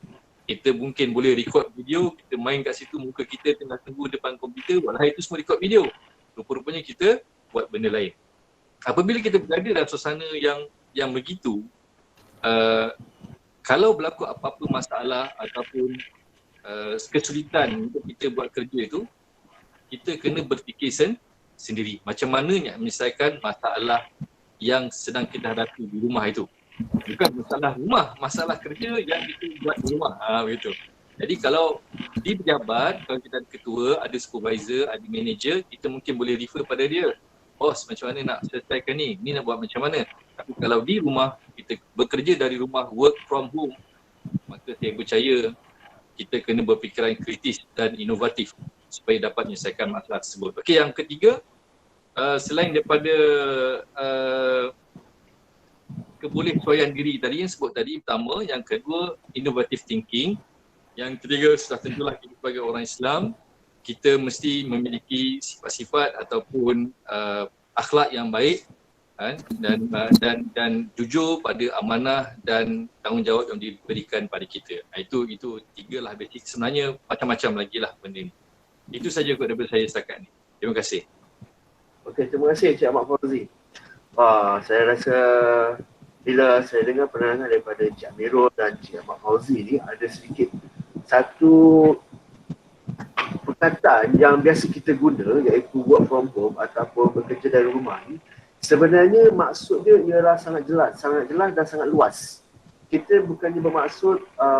kita mungkin boleh record video, kita main kat situ, muka kita tengah tunggu depan komputer, walau itu semua record video. Rupa-rupanya kita buat benda lain. Apabila kita berada dalam suasana yang begitu, kalau berlaku apa-apa masalah ataupun kesulitan untuk kita buat kerja itu, kita kena berfikir sendiri. Macam mana nak menyelesaikan masalah yang sedang kita hadapi di rumah itu. Bukan masalah rumah, masalah kerja yang kita buat di rumah. Begitu. Jadi kalau di pejabat, kalau kita ada ketua, ada supervisor, ada manager, kita mungkin boleh refer pada dia. bos macam mana nak selesaikan ni nak buat macam mana. Tapi kalau di rumah, kita bekerja dari rumah, work from home, maka saya percaya kita kena berfikiran kritis dan inovatif supaya dapat menyelesaikan masalah tersebut. Okey, yang ketiga, selain daripada kebolehsuaian diri tadi yang sebut tadi, pertama, yang kedua innovative thinking, yang ketiga sudah tentulah kita sebagai orang Islam, kita mesti memiliki sifat-sifat ataupun akhlak yang baik dan jujur pada amanah dan tanggungjawab yang diberikan pada kita. Itu tiga lah basic. Sebenarnya macam-macam lagi lah benda ni. Itu saja kot daripada saya setakat ni. Terima kasih. Okey, terima kasih Cik Ahmad Fauzi. Saya rasa bila saya dengar penerangan daripada Cik Amirul dan Cik Ahmad Fauzi ni, ada sedikit satu perkataan yang biasa kita guna, iaitu work from home ataupun bekerja dari rumah ni, sebenarnya maksud dia ialah sangat jelas dan sangat luas. Kita bukannya bermaksud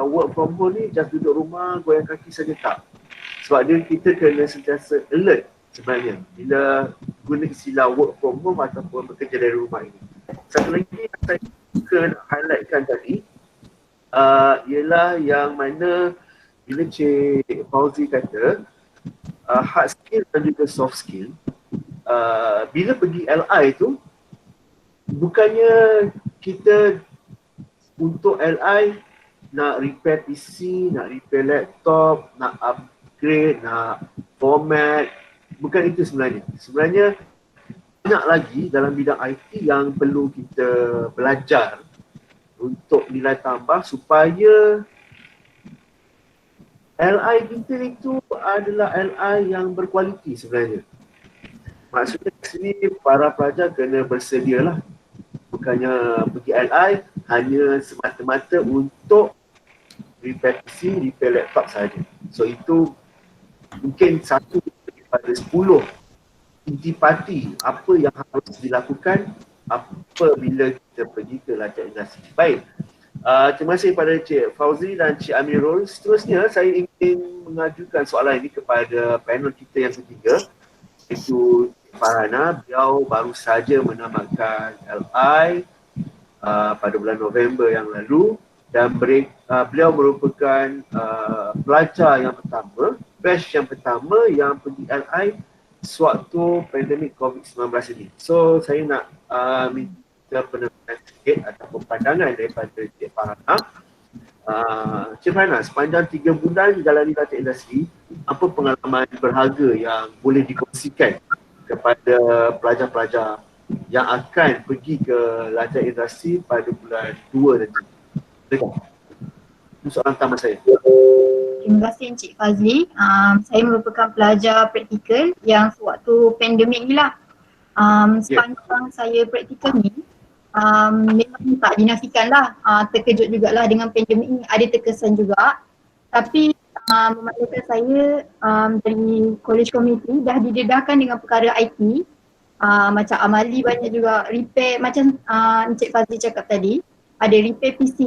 work from home ni just duduk rumah, goyang kaki saja, tak. Sebab dia kita kena sentiasa alert sebenarnya bila guna istilah work from home ataupun bekerja dari rumah ini. Satu lagi yang saya suka nak highlightkan tadi ialah yang mana bila Cik Fauzi kata hard skill dan juga soft skill, bila pergi LI tu bukannya kita untuk LI nak repair PC, nak repair laptop, nak upgrade, nak format, bukan itu sebenarnya. Sebenarnya banyak lagi dalam bidang IT yang perlu kita belajar untuk nilai tambah supaya LI kita itu adalah LI yang berkualiti sebenarnya. Maksudnya di sini para pelajar kena bersedialah. Bukannya pergi LI hanya semata-mata untuk repair PC, repair laptop saja. So itu mungkin satu daripada 10 intipati apa yang harus dilakukan apabila kita pergi ke lacak industri. Baik. Terima kasih kepada Cik Fauzi dan Cik Amirul. Seterusnya saya ingin mengajukan soalan ini kepada panel kita yang ketiga, iaitu Cik Farhana. Beliau baru saja menamatkan LI pada bulan November yang lalu dan beliau merupakan pelajar yang pertama, batch yang pertama yang pergi LI sewaktu pandemik COVID-19 ini. So saya nak minta penerangan sikit ataupun pandangan daripada Cik Farhana. Cik Farhana, sepanjang 3 bulan jalani lacak industri, apa pengalaman berharga yang boleh dikongsikan kepada pelajar-pelajar yang akan pergi ke lacak industri pada bulan 2 nanti? Itu soalan pertama saya. Terima kasih Encik Fazli. Saya merupakan pelajar praktikal yang sewaktu pandemik ni lah. Sepanjang saya praktikal ni, memang tak dinafikan lah. Terkejut jugalah dengan pandemik ni, ada terkesan juga. Tapi memandangkan saya dari college community dah didedahkan dengan perkara IT. Macam amali banyak juga, repair macam Encik Fazli cakap tadi, ada repair PC,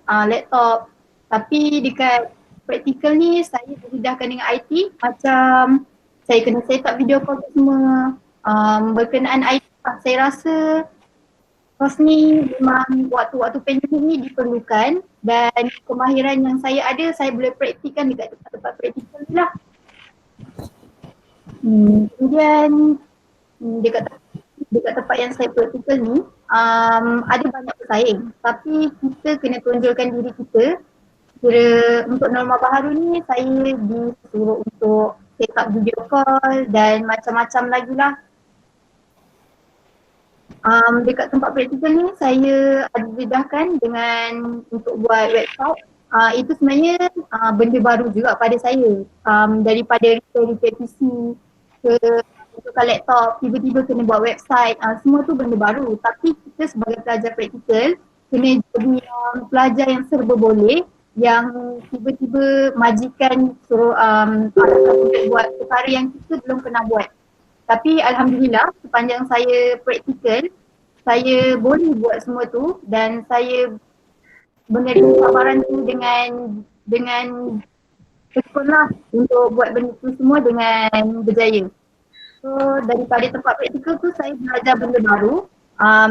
laptop. Tapi dekat praktikal ni saya didedahkan dengan IT, macam saya kena set up video call semua, berkenaan IT. Saya rasa kos ni memang waktu-waktu pandemik ni diperlukan dan kemahiran yang saya ada saya boleh praktikan dekat tempat-tempat praktikal ni lah. Kemudian dekat tempat yang saya praktikal ni ada banyak pesaing, tapi kita kena tonjolkan diri kita. Kira untuk norma baharu ni saya disuruh untuk set up video call dan macam-macam lagi lah. Dekat tempat praktikal ni saya ada didedahkan dengan untuk buat website. Itu sebenarnya benda baru juga pada saya. Daripada repair PC ke tukar laptop, tiba-tiba kena buat website, semua tu benda baru. Tapi kita sebagai pelajar praktikal kena jadi pelajar yang serba boleh, yang tiba-tiba majikan suruh untuk buat perkara yang kita belum pernah buat. Tapi alhamdulillah sepanjang saya praktikal, saya boleh buat semua tu dan saya menerima cabaran tu dengan tekun lah untuk buat benda tu semua dengan berjaya. So daripada tempat praktikal tu saya belajar benda baru.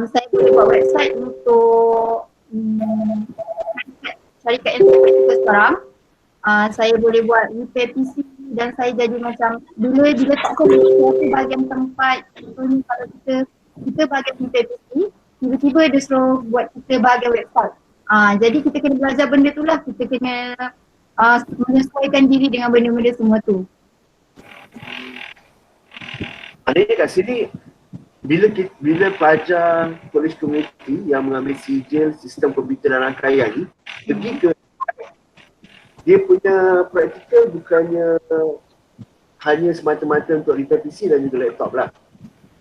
Saya boleh buat website untuk syarikat yang saya praktikal sekarang. Saya boleh buat repair PC dan saya jadi macam bila diletakkan di suatu bahagian tempat, contohnya kalau kita bahagian repair PC, tiba-tiba dia suruh buat kita bahagian website. Jadi kita kena belajar benda tu lah, kita kena menyesuaikan diri dengan benda-benda semua tu. Maknanya kat sini bila pelajar college community yang mengambil sijil sistem komputer dan rangkaian ni pergi ke dia punya praktikal bukannya hanya semata-mata untuk repair PC dan juga laptop lah.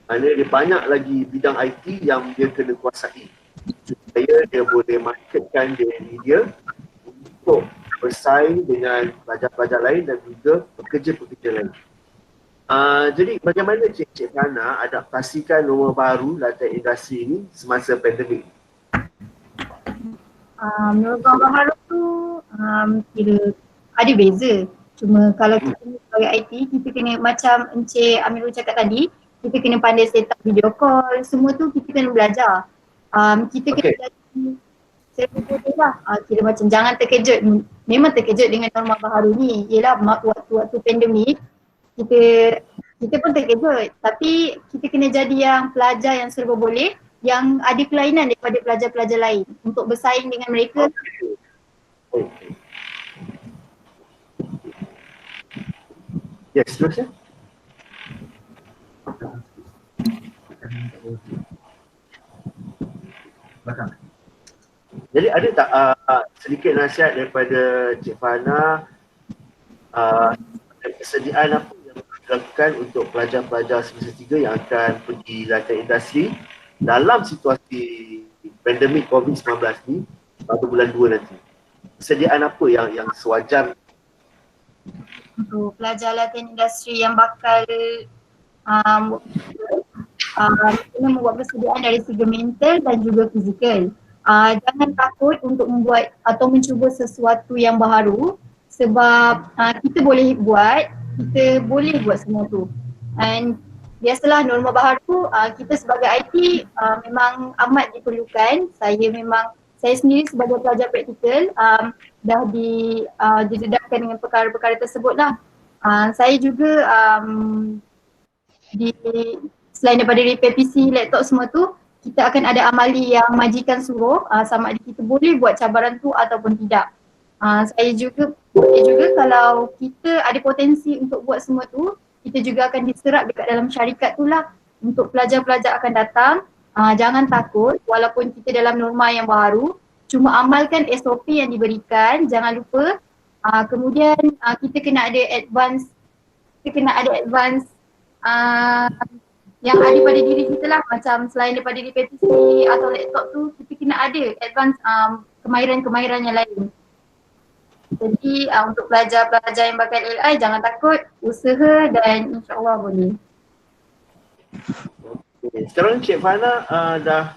Maknanya dia banyak lagi bidang IT yang dia kena kuasai supaya dia boleh marketkan diri dia untuk bersaing dengan pelajar-pelajar lain dan juga pekerja-pekerja lain. Jadi bagaimana Cik Fana adaptasikan norma baru latihan industri ini semasa pandemik? Norma baru tu kira ada beza. Cuma kalau kita sebagai IT, kita kena macam Encik Amirul cakap tadi, kita kena pandai set up video call, semua tu kita kena belajar. Kita kena jadi serba-serba lah. Kira macam jangan terkejut, memang terkejut dengan norma baru ni. Yelah waktu pandemik, kita pun terkejut, tapi kita kena jadi yang pelajar yang serba boleh, yang ada kelainan daripada pelajar-pelajar lain untuk bersaing dengan mereka. Yes, terusnya. Jadi ada tak sedikit nasihat daripada Cik Fana kesediaan apa yang dilakukan untuk pelajar-pelajar semester 3 yang akan pergi latihan industri dalam situasi pandemik COVID-19 ni pada bulan 2 nanti? Kesediaan apa yang sewajar untuk pelajar latihan industri yang bakal kena membuat persediaan dari segi mental dan juga fizikal. Jangan takut untuk membuat atau mencuba sesuatu yang baru sebab kita boleh buat semua tu. And biasalah norma baru kita sebagai IT memang amat diperlukan. Saya sendiri sebagai pelajar praktikal dah didedahkan dengan perkara-perkara tersebut lah. Saya juga selain daripada repair PC, laptop semua tu, kita akan ada amali yang majikan suruh sama ada kita boleh buat cabaran tu ataupun tidak. Saya juga kalau kita ada potensi untuk buat semua tu, kita juga akan diserap dekat dalam syarikat tu lah untuk pelajar-pelajar akan datang. Jangan takut walaupun kita dalam norma yang baru, cuma amalkan SOP yang diberikan, jangan lupa. Kemudian kita kena ada advance yang ada pada diri kita lah, macam selain daripada repetisi atau laptop tu, kita kena ada advance kemahiran-kemahiran yang lain. Jadi untuk pelajar-pelajar yang bakal LI, jangan takut, usaha dan insyaAllah boleh. Okay. Sekarang Cik Fana dah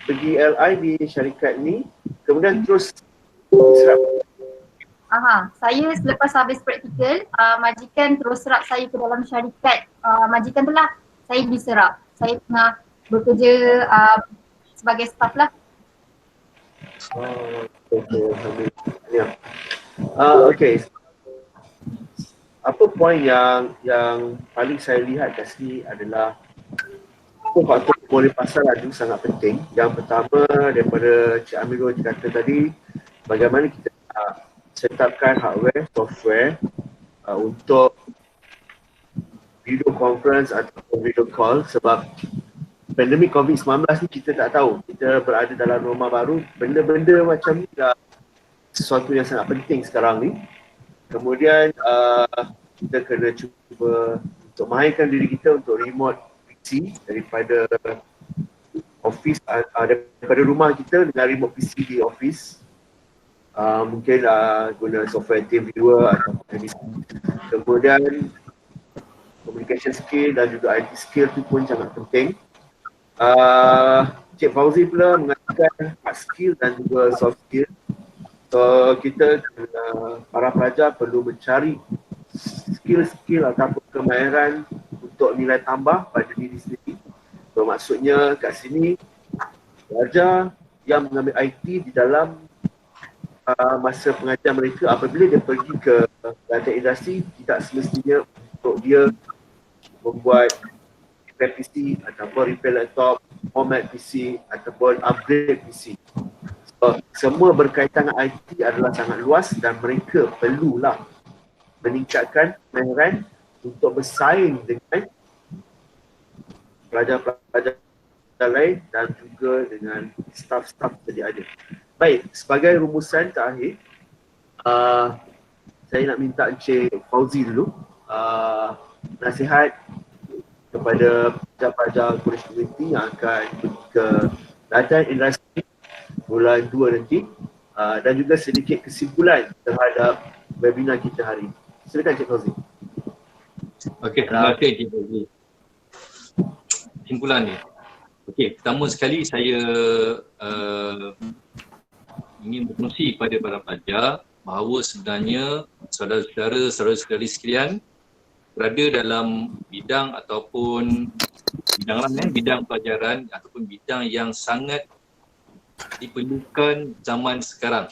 pergi LI di syarikat ni, kemudian terus diserap. Saya selepas habis praktikal, majikan terus serap saya ke dalam syarikat majikan tu lah. Saya diserap. Saya tengah bekerja sebagai staff lah. Okay. Apa poin yang paling saya lihat kat sini adalah faktor boleh pasal itu sangat penting. Yang pertama daripada Cik Amirul kata tadi, bagaimana kita setupkan hardware, software untuk video conference atau video call, sebab pandemik COVID-19 ni kita tak tahu, kita berada dalam norma baru, benda-benda macam ni dah sesuatu yang sangat penting sekarang ni. Kemudian kita kena cuba untuk mahirkan diri kita untuk remote PC daripada office, daripada rumah kita dengan remote PC di office. Mungkin guna software TeamViewer atau kemudian communication skill dan juga IT skill tu pun sangat penting. Cik Fauzi pula mengatakan hard skill dan juga soft skill. So kita para pelajar perlu mencari skill-skill ataupun kemahiran untuk nilai tambah pada diri sendiri. Bermaksudnya kat sini pelajar yang mengambil IT di dalam masa pengajian mereka, apabila dia pergi ke latihan industri, tidak semestinya untuk dia membuat repair PC ataupun repair laptop, format PC ataupun upgrade PC. So, semua berkaitan dengan IT adalah sangat luas dan mereka perlulah meningkatkan kemahiran untuk bersaing dengan pelajar-pelajar lain dan juga dengan staf-staf sedia ada. Baik, sebagai rumusan terakhir, saya nak minta Encik Fauzi dulu nasihat kepada pelajar-pelajar Quraish Community yang akan pergi ke latihan industri bulan 2 nanti, dan juga sedikit kesimpulan terhadap webinar kita hari ini. Silakan Encik Fauzi. Okey, terima kasih Encik Fauzi. Kesimpulan ni. Okey, pertama sekali saya ingin berkongsi kepada para pelajar bahawa sebenarnya saudara-saudari sekalian berada dalam bidang ataupun bidang pelajaran ataupun bidang yang sangat diperlukan zaman sekarang.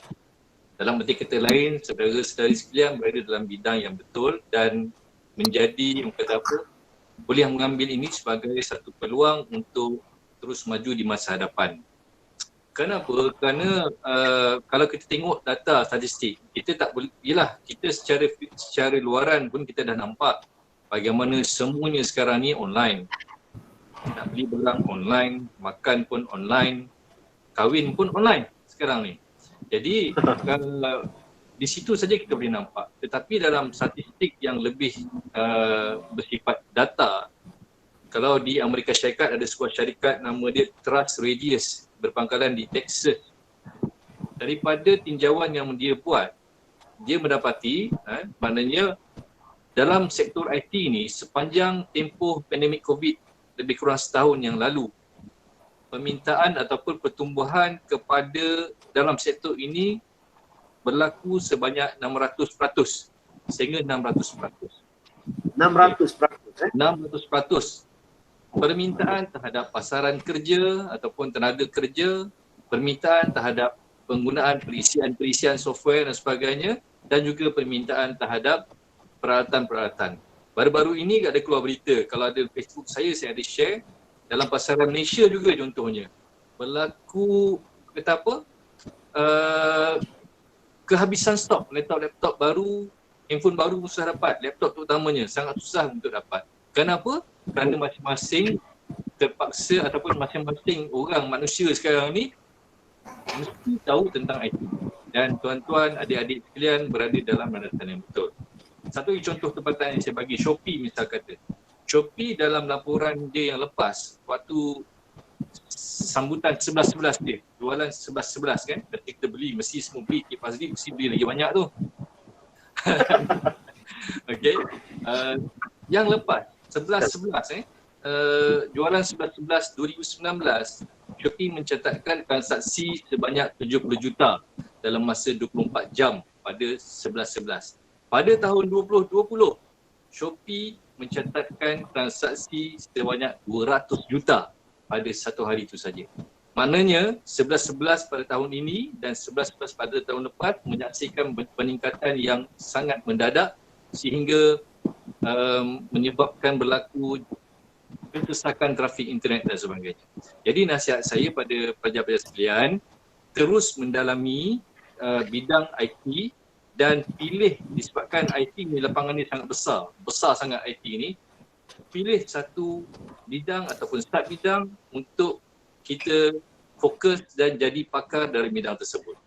Dalam erti kata lain, saudara-saudari sekalian berada dalam bidang yang betul dan menjadi boleh mengambil ini sebagai satu peluang untuk terus maju di masa hadapan. Kenapa? Kerana kalau kita tengok data statistik, kita tak boleh, kita secara luaran pun kita dah nampak bagaimana semuanya sekarang ni online. Nak beli barang online, makan pun online, kahwin pun online sekarang ni. Jadi di situ saja kita boleh nampak. Tetapi dalam statistik yang lebih bersifat data, kalau di Amerika Syarikat ada sebuah syarikat nama dia Trust Radius berpangkalan di Texas. Daripada tinjauan yang dia buat, dia mendapati maknanya dalam sektor IT ni sepanjang tempoh pandemik COVID lebih kurang setahun yang lalu, permintaan ataupun pertumbuhan kepada dalam sektor ini berlaku sebanyak 600%, sehingga 600%. 600%. Permintaan terhadap pasaran kerja ataupun tenaga kerja, permintaan terhadap penggunaan perisian software dan sebagainya, dan juga permintaan terhadap peralatan-peralatan. Baru-baru ini ada keluar berita, kalau ada Facebook saya ada share, dalam pasaran Malaysia juga contohnya, berlaku kehabisan stok laptop baru, handphone baru susah dapat, laptop terutamanya sangat susah untuk dapat. Kenapa? Kerana masing-masing terpaksa ataupun masing-masing orang manusia sekarang ni mesti tahu tentang IT. Dan tuan-tuan, adik-adik sekalian berada dalam landasan yang betul. Satu contoh tempatan yang saya bagi, Shopee misal kata. Shopee dalam laporan dia yang lepas, waktu sambutan 11-11 dia, jualan 11-11 kan, ketika kita beli, mesti semua beli, Cik Fazli mesti beli lagi banyak tu. Okay. Yang lepas, 11-11 jualan 11-11 2019, Shopee mencatatkan transaksi sebanyak 70 juta dalam masa 24 jam pada 11-11. Pada tahun 2020, Shopee mencatatkan transaksi sebanyak 200 juta pada satu hari itu saja. Maknanya 11-11 pada tahun ini dan 11-11 pada tahun lepas menyaksikan peningkatan yang sangat mendadak sehingga menyebabkan berlaku kesesakan trafik internet dan sebagainya. Jadi nasihat saya pada pelajar-pelajar sekalian, terus mendalami bidang IT dan pilih, disebabkan IT ni lapangan ni sangat besar sangat IT ni, pilih satu bidang ataupun start bidang untuk kita fokus dan jadi pakar dalam bidang tersebut.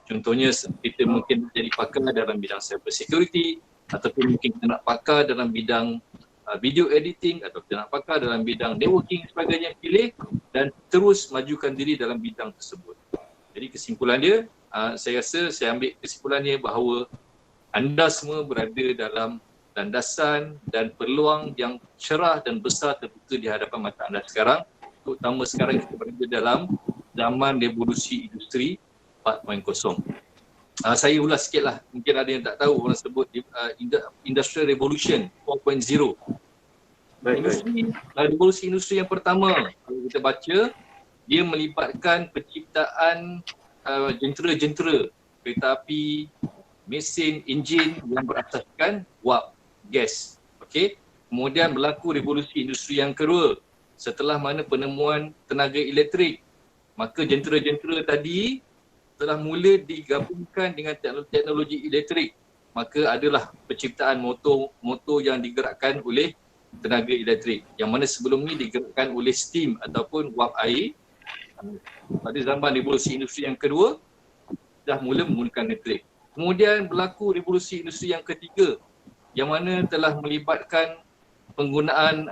Contohnya kita mungkin jadi pakar dalam bidang cyber security, ataupun mungkin kita nak pakar dalam bidang video editing, atau kita nak pakar dalam bidang networking sebagainya, pilih dan terus majukan diri dalam bidang tersebut. Jadi kesimpulan dia, saya rasa saya ambil kesimpulannya bahawa anda semua berada dalam landasan dan peluang yang cerah dan besar terbuka di hadapan mata anda sekarang, terutama sekarang kita berada dalam zaman revolusi industri 4.0. Saya ulas sikit lah, mungkin ada yang tak tahu, orang sebut Industrial Revolution 4.0. Revolusi industri yang pertama, kalau kita baca, dia melibatkan penciptaan jentera-jentera kereta api, mesin, enjin yang berasaskan wap, gas. Okey. Kemudian berlaku revolusi industri yang kedua setelah mana penemuan tenaga elektrik. Maka jentera-jentera tadi telah mula digabungkan dengan teknologi elektrik. Maka adalah penciptaan motor yang digerakkan oleh tenaga elektrik. Yang mana sebelum ni digerakkan oleh steam ataupun wap air. Pada zaman revolusi industri yang kedua, dah mula menggunakan elektrik. Kemudian berlaku revolusi industri yang ketiga yang mana telah melibatkan penggunaan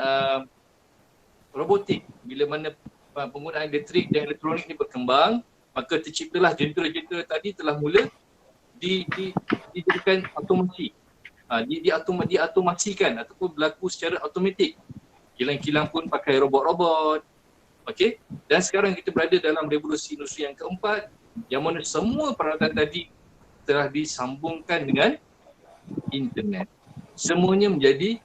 robotik. Bila mana penggunaan elektrik dan elektronik ni berkembang, maka terciptalah jentera-jentera tadi telah mula dijadikan otomasi. Diautomasikan ataupun berlaku secara automatik. Kilang-kilang pun pakai robot-robot. Okey. Dan sekarang kita berada dalam revolusi industri yang keempat yang mana semua peralatan tadi telah disambungkan dengan internet. Semuanya menjadi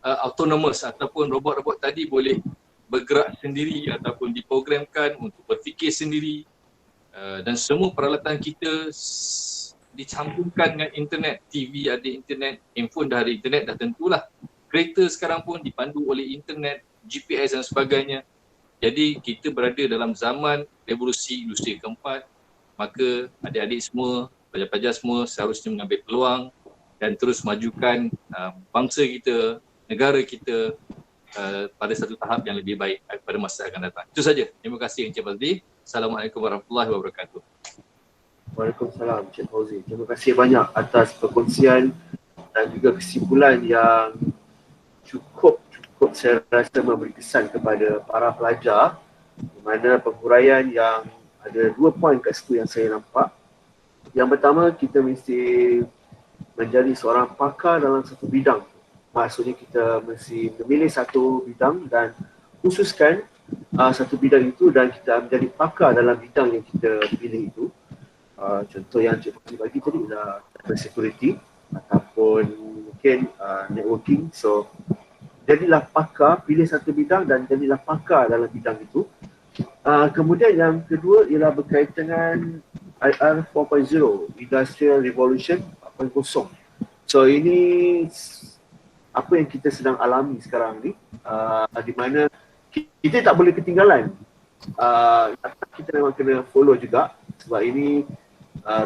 autonomous ataupun robot-robot tadi boleh bergerak sendiri ataupun diprogramkan untuk berfikir sendiri. Dan semua peralatan kita disambungkan dengan internet. TV ada internet, handphone dah ada internet, dah tentulah. Kereta sekarang pun dipandu oleh internet, GPS dan sebagainya. Jadi kita berada dalam zaman revolusi industri keempat. Maka adik-adik semua, pelajar-pelajar semua seharusnya mengambil peluang dan terus majukan bangsa kita, negara kita pada satu tahap yang lebih baik pada masa akan datang. Itu saja. Terima kasih Encik Fazli. Assalamualaikum warahmatullahi wabarakatuh. Waalaikumsalam Encik Fauzi. Terima kasih banyak atas perkongsian dan juga kesimpulan yang cukup saya rasa memberi kesan kepada para pelajar, di mana penghuraian yang ada 2 poin kat situ yang saya nampak. Yang pertama, kita mesti menjadi seorang pakar dalam satu bidang. Maksudnya kita mesti memilih satu bidang dan khususkan satu bidang itu dan kita menjadi pakar dalam bidang yang kita pilih itu. Contoh yang Cik Fauzi bagi tadi adalah security ataupun mungkin networking. So jadilah pakar, pilih satu bidang dan jadilah pakar dalam bidang itu. Kemudian yang kedua ialah berkaitan dengan IR 4.0, Industrial Revolution 4.0. So ini apa yang kita sedang alami sekarang ni, di mana kita tak boleh ketinggalan. Kita memang kena follow juga sebab ini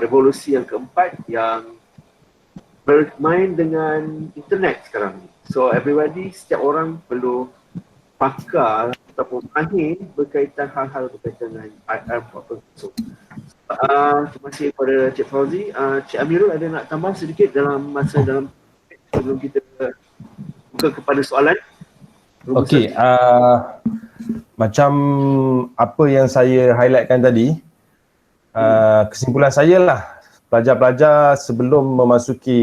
revolusi yang keempat yang bermain dengan internet sekarang ni. So everybody, setiap orang perlu pakar ataupun mahir berkaitan hal-hal berkaitan dengan IR 4.0. Terima kasih kepada Cik Fauzi. Cik Amirul ada nak tambah sedikit dalam sebelum kita buka kepada soalan? Okey, macam apa yang saya highlightkan tadi, kesimpulan saya lah, pelajar-pelajar sebelum memasuki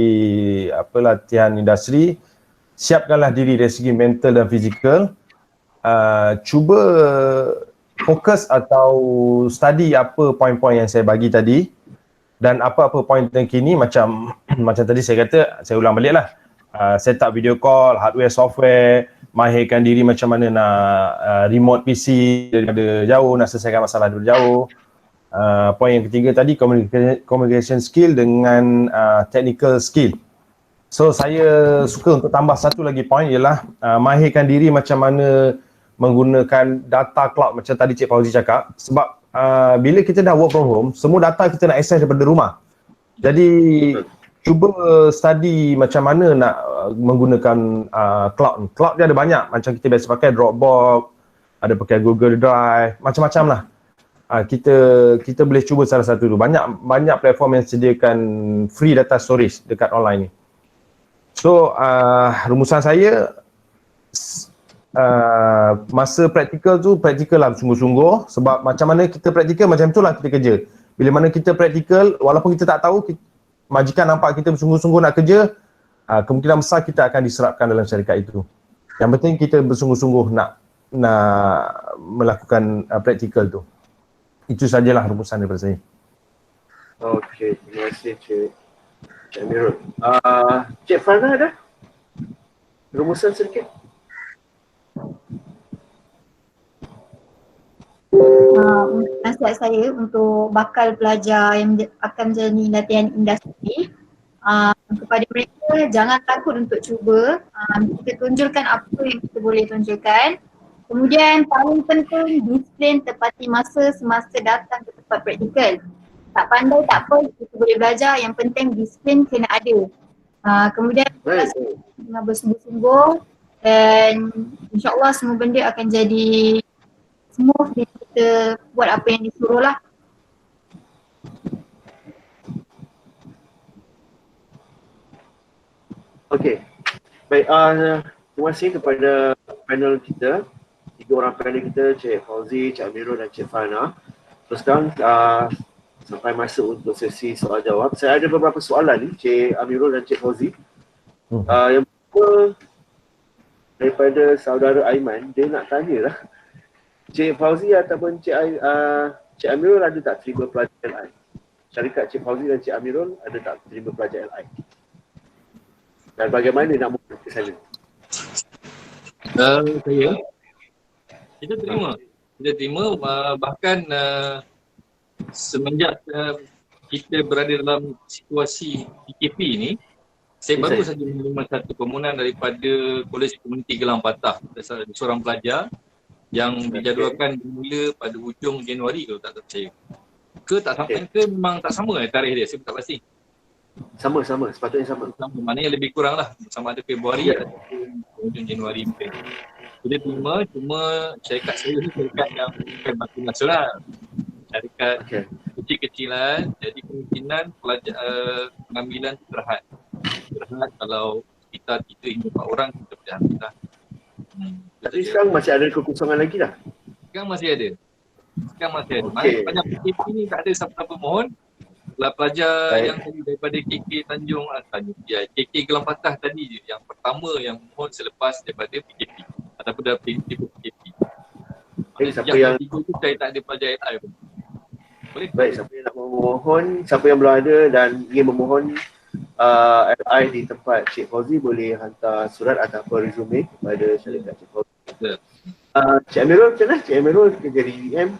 latihan industri, siapkanlah diri dari segi mental dan fizikal. Cuba fokus atau study apa poin-poin yang saya bagi tadi dan apa-apa poin terkini macam tadi saya kata, saya ulang balik lah. Set up video call, hardware, software, mahirkan diri macam mana nak remote PC daripada jauh, nak selesaikan masalah daripada jauh. Poin yang ketiga tadi, communication skill dengan technical skill. So saya suka untuk tambah satu lagi poin ialah mahirkan diri macam mana menggunakan data cloud macam tadi Cik Fauzi cakap. Sebab bila kita dah work from home, semua data kita nak access daripada rumah. Jadi cuba study macam mana nak menggunakan cloud. Cloud dia ada banyak, macam kita biasa pakai Dropbox, ada pakai Google Drive, macam-macam lah. Kita boleh cuba salah satu tu. Banyak platform yang sediakan free data storage dekat online ni. So rumusan saya, masa praktikal tu, praktikal lah sungguh-sungguh. Sebab macam mana kita praktikal, macam itulah kita kerja. Bila mana kita praktikal, walaupun kita tak tahu, majikan nampak kita bersungguh-sungguh nak kerja, kemungkinan besar kita akan diserapkan dalam syarikat itu. Yang penting kita bersungguh-sungguh nak melakukan praktikal tu. Itu sajalah rumusan daripada saya. Okey, terima kasih Cik Amirul. Cik Farah ada rumusan sedikit? nasihat saya untuk bakal pelajar yang akan menjalani latihan industri, kepada mereka jangan takut untuk cuba. Kita tunjukkan apa yang kita boleh tunjukkan. Kemudian paling penting disiplin, tepati masa semasa datang ke tempat praktikal. Tak pandai tak apa, kita boleh belajar, yang penting disiplin kena ada. Kemudian dengan bersungguh-sungguh dan insyaAllah semua benda akan jadi smooth dan kita buat apa yang disuruh lah. Okey. Baik, terima kasih kepada panel kita. 3 orang panel kita, Cik Fauzi, Cik Amirul dan Cik Fana. Terus sekarang sampai masa untuk sesi soal jawab. Saya ada beberapa soalan ni, Cik Amirul dan Cik Fauzi. Yang pertama daripada saudara Aiman, dia nak tanya lah. Cik Fauzi ataupun Cik Amirul ada tak terima pelajar LI? Syarikat Cik Fauzi dan Cik Amirul ada tak terima pelajar LI? Dan bagaimana nak mula ke sana? Kita terima bahkan semenjak kita berada dalam situasi PKP ni, saya baru saja menerima satu permohonan daripada Kolej Komuniti Gelang Patah, seorang pelajar yang dijadualkan bermula pada hujung Januari kalau tak percaya. Ke tak sama, ke memang tak sama tarikh dia, saya tak pasti. Sama, sepatutnya sama. Maknanya lebih kurang lah, sama ada Februari ataupun hujung Januari mungkin. Kita terima, cuma syarikat saya ni syarikat yang bukan batu nasional. Syarikat kecil-kecilan, jadi kemungkinan pengambilan terhad. Terhad kalau kita 3 hingga 4 orang, kita boleh ambil lah. Tapi sekarang masih ada kekosongan lagi dah? Sekarang masih ada. Banyak PKP ni tak ada siapa-siapa mohon. Kalau pelajar yang tadi daripada KK Tanjung KK Gelang Patah tadi je yang pertama yang mohon selepas daripada PKP ataupun dah PKP. Siapa yang tiga tu saya tak ada pelajar LI pun. Boleh? Baik, siapa yang nak memohon, siapa yang belum ada dan ingin memohon LI di tempat Cik Fauzi boleh hantar surat ataupun resume kepada syarikat Cik Fauzi. Cik Amirul macam mana? Cik Amirul kerja di UM.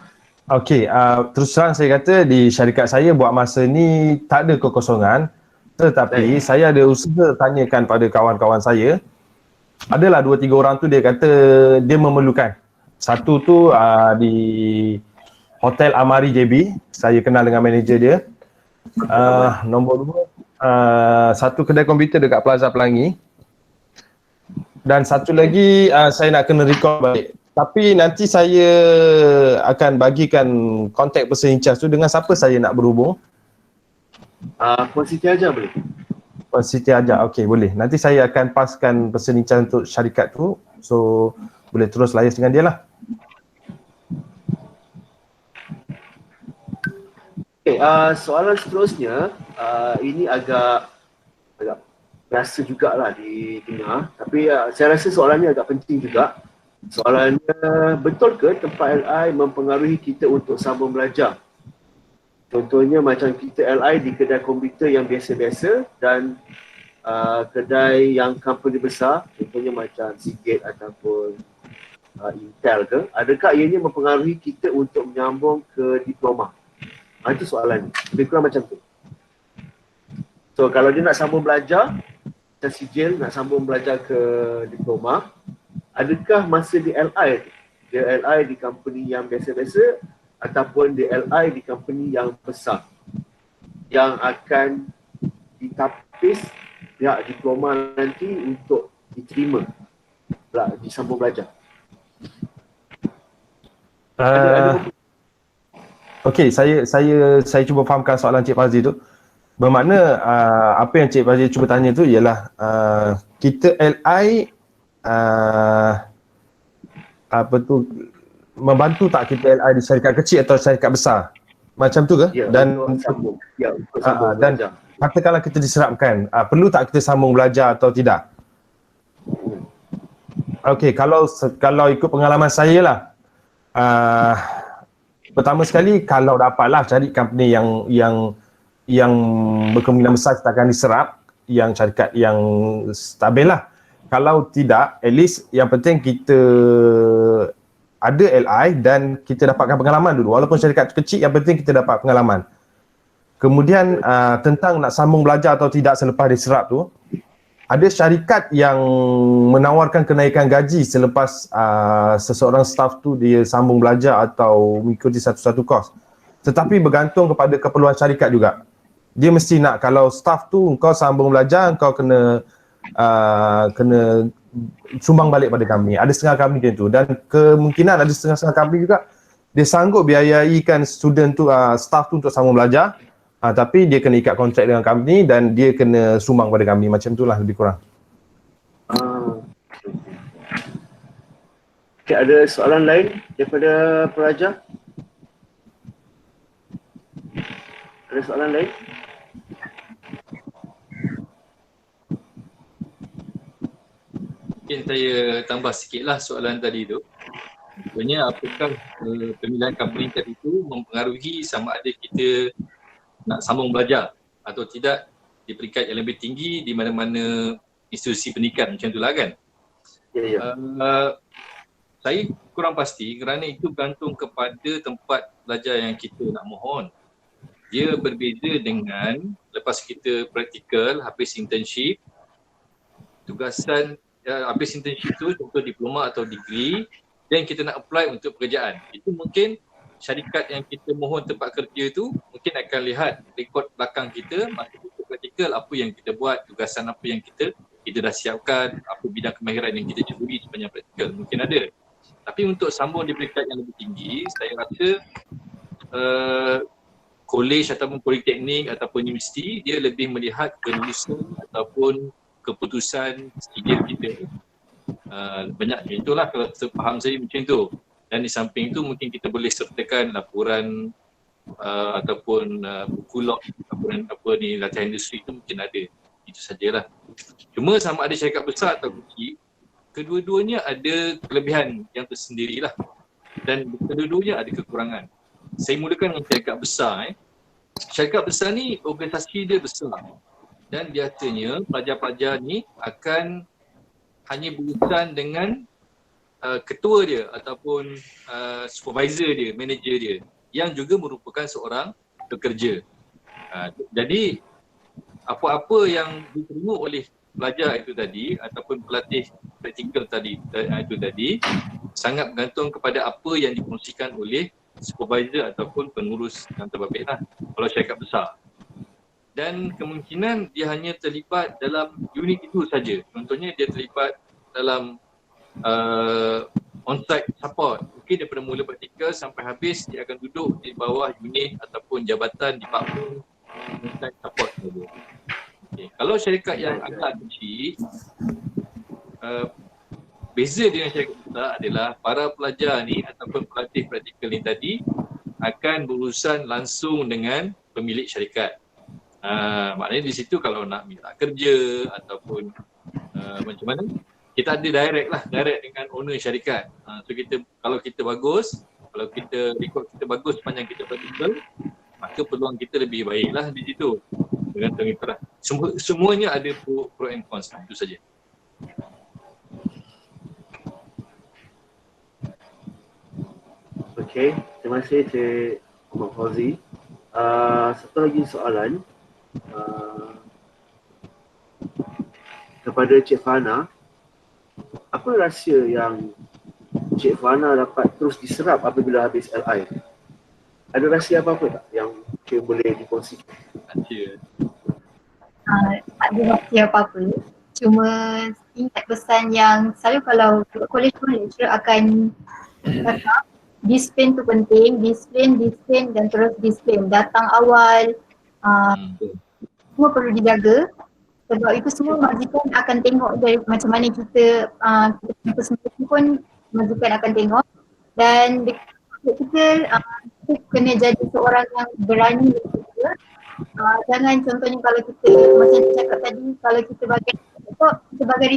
Okey, terus terang saya kata di syarikat saya buat masa ni tak ada kekosongan, tetapi saya ada usaha tanyakan pada kawan-kawan saya. Adalah 2-3 orang tu dia kata dia memerlukan. Satu tu di Hotel Amari JB, saya kenal dengan manager dia. Nombor 2, satu kedai komputer dekat Plaza Pelangi. Dan satu lagi saya nak kena record balik. Tapi nanti saya akan bagikan kontak person in charge tu dengan siapa saya nak berhubung. Puan Siti Hajar boleh? Puan Siti Hajar, okey boleh. Nanti saya akan paskan person in charge untuk syarikat tu. So boleh terus liaise dengan dia lah. Okay, soalan seterusnya, ini agak biasa jugalah didengar. Tapi saya rasa soalan ni agak penting juga. Soalannya, betul ke tempat LI mempengaruhi kita untuk sambung belajar? Contohnya macam kita LI di kedai komputer yang biasa-biasa dan kedai yang company besar, contohnya macam Seagate ataupun Intel ke, adakah ianya mempengaruhi kita untuk menyambung ke diploma? Itu soalan ni, lebih kurang macam tu. So kalau dia nak sambung belajar, macam sijil nak sambung belajar ke diploma, adakah masa di LI tu? Dia LI di company yang biasa-biasa ataupun dia LI di company yang besar yang akan ditapis pihak diploma nanti untuk diterima disambung belajar? Okey, saya cuba fahamkan soalan Cik Fazli tu. Bermakna apa yang Cik Fazli cuba tanya tu ialah kita LI membantu tak kita LI di syarikat kecil atau syarikat besar? Macam tu ke? Ya, dan sambung. Dan katakanlah kita diserapkan, perlu tak kita sambung belajar atau tidak? Okey, kalau ikut pengalaman saya lah, pertama sekali kalau dapatlah cari company yang berkemungkinan besar kita akan diserap, yang syarikat yang stabil lah. Kalau tidak, at least yang penting kita ada LI dan kita dapatkan pengalaman dulu. Walaupun syarikat kecil, yang penting kita dapat pengalaman. Kemudian tentang nak sambung belajar atau tidak selepas diserap tu, ada syarikat yang menawarkan kenaikan gaji selepas seseorang staff tu dia sambung belajar atau mengikuti satu-satu kos. Tetapi bergantung kepada keperluan syarikat juga. Dia mesti nak, kalau staff tu kau sambung belajar, kau kena sumbang balik pada kami. Ada setengah kami macam tu, dan kemungkinan ada setengah-setengah kami juga dia sanggup biayaikan student tu, staff tu untuk sambung belajar. Tapi dia kena ikat kontrak dengan company dan dia kena sumbang pada kami. Macam itulah lebih kurang. Okay, ada soalan lain daripada pelajar? Ada soalan lain? Mungkin saya tambah sikitlah soalan tadi tu. Sebenarnya apakah pemilihan company tadi tu mempengaruhi sama ada kita nak sambung belajar atau tidak di peringkat yang lebih tinggi di mana-mana institusi pendidikan, macam itulah kan? Ya. Saya kurang pasti kerana itu bergantung kepada tempat belajar yang kita nak mohon. Dia berbeza dengan lepas kita praktikal, habis internship, tugasan habis internship tu contoh diploma atau degree, dan kita nak apply untuk pekerjaan. Itu mungkin syarikat yang kita mohon tempat kerja tu mungkin akan lihat rekod belakang kita, masa kita praktikal apa yang kita buat, tugasan apa yang kita dah siapkan, apa bidang kemahiran yang kita ceburi sepanjang praktikal, mungkin ada. Tapi untuk sambung di peringkat yang lebih tinggi, saya rasa college ataupun politeknik ataupun universiti dia lebih melihat kelulusan ataupun keputusan sidang kita. Banyak itulah kalau faham saya macam tu. Dan di samping itu mungkin kita boleh sertakan laporan ataupun buku log, laporan latihan industri itu mungkin ada. Itu sajalah. Cuma sama ada syarikat besar atau kecil, kedua-duanya ada kelebihan yang tersendirilah. Dan kedua-duanya ada kekurangan. Saya mulakan dengan syarikat besar. Syarikat besar ni organisasi dia besar. Dan biasanya pelajar-pelajar ni akan hanya berurusan dengan ketua dia ataupun supervisor dia, manager dia yang juga merupakan seorang pekerja. Jadi apa-apa yang diterima oleh pelajar itu tadi ataupun pelatih praktikal tadi itu tadi sangat bergantung kepada apa yang dikongsikan oleh supervisor ataupun pengurus yang terbabit lah kalau syarikat besar. Dan kemungkinan dia hanya terlibat dalam unit itu saja. Contohnya dia terlibat dalam on-site support. Mungkin daripada mula praktikal sampai habis dia akan duduk di bawah unit ataupun jabatan department on-site support saja. Okay. Kalau syarikat yang agak kecil, beza dengan syarikat besar adalah para pelajar ni ataupun pelatih praktikal ni tadi akan berurusan langsung dengan pemilik syarikat. Maknanya di situ kalau nak minta kerja ataupun macam mana, kita ada direct dengan owner syarikat. So kita, kalau kita bagus, kalau kita rekod kita bagus sepanjang kita praktikal, maka peluang kita lebih baiklah di situ. Dengan terang. Semuanya ada pro and cons, itu saja. Okey, terima kasih Cik Muhammad Fauzi. Satu lagi soalan kepada Cik Fana. Apa rahsia yang Cik Fana dapat terus diserap apabila habis LI? Ada rahsia apa-apa tak yang Cik boleh dikongsikan? Rahsia. Tak ada rahsia apa-apa. Cuma ingat pesan yang selalu kalau college pun lecturer akan cakap disiplin tu penting, disiplin dan terus disiplin. Datang awal, semua perlu dijaga. Sebab itu semua majikan akan tengok dari macam mana kita sendiri pun majikan akan tengok. Dan kita kena jadi seorang yang berani juga. Jangan contohnya kalau kita macam cakap tadi, kalau kita bagai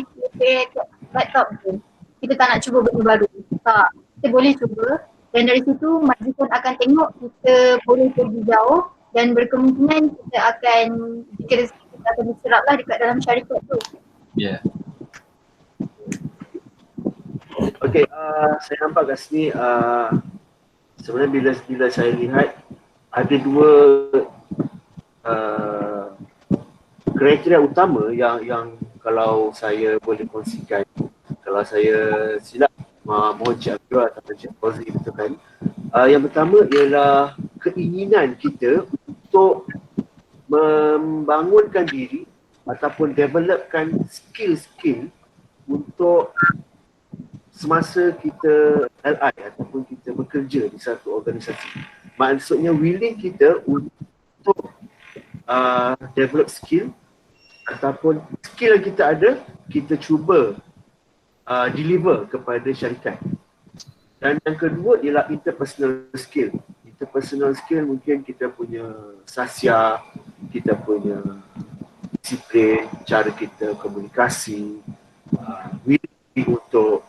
laptop tu, kita tak nak cuba benda baru. Tak, kita boleh cuba dan dari situ majikan akan tengok kita boleh pergi jauh dan berkemungkinan kita akan diserap lah dekat dalam syarikat tu. Ya. Okey, saya nampak kat sini sebenarnya bila saya lihat ada dua kriteria utama yang kalau saya boleh kongsikan, kalau saya silap mohon Cik Abdul atau Cik Fauzi betulkan. Yang pertama ialah keinginan kita untuk membangunkan diri ataupun developkan skill-skill untuk semasa kita LI ataupun kita bekerja di satu organisasi. Maksudnya willing kita untuk develop skill ataupun skill yang kita ada, kita cuba deliver kepada syarikat. Dan yang kedua ialah interpersonal skill. Interpersonal skill mungkin kita punya sasya, kita punya disiplin, cara kita komunikasi, willing untuk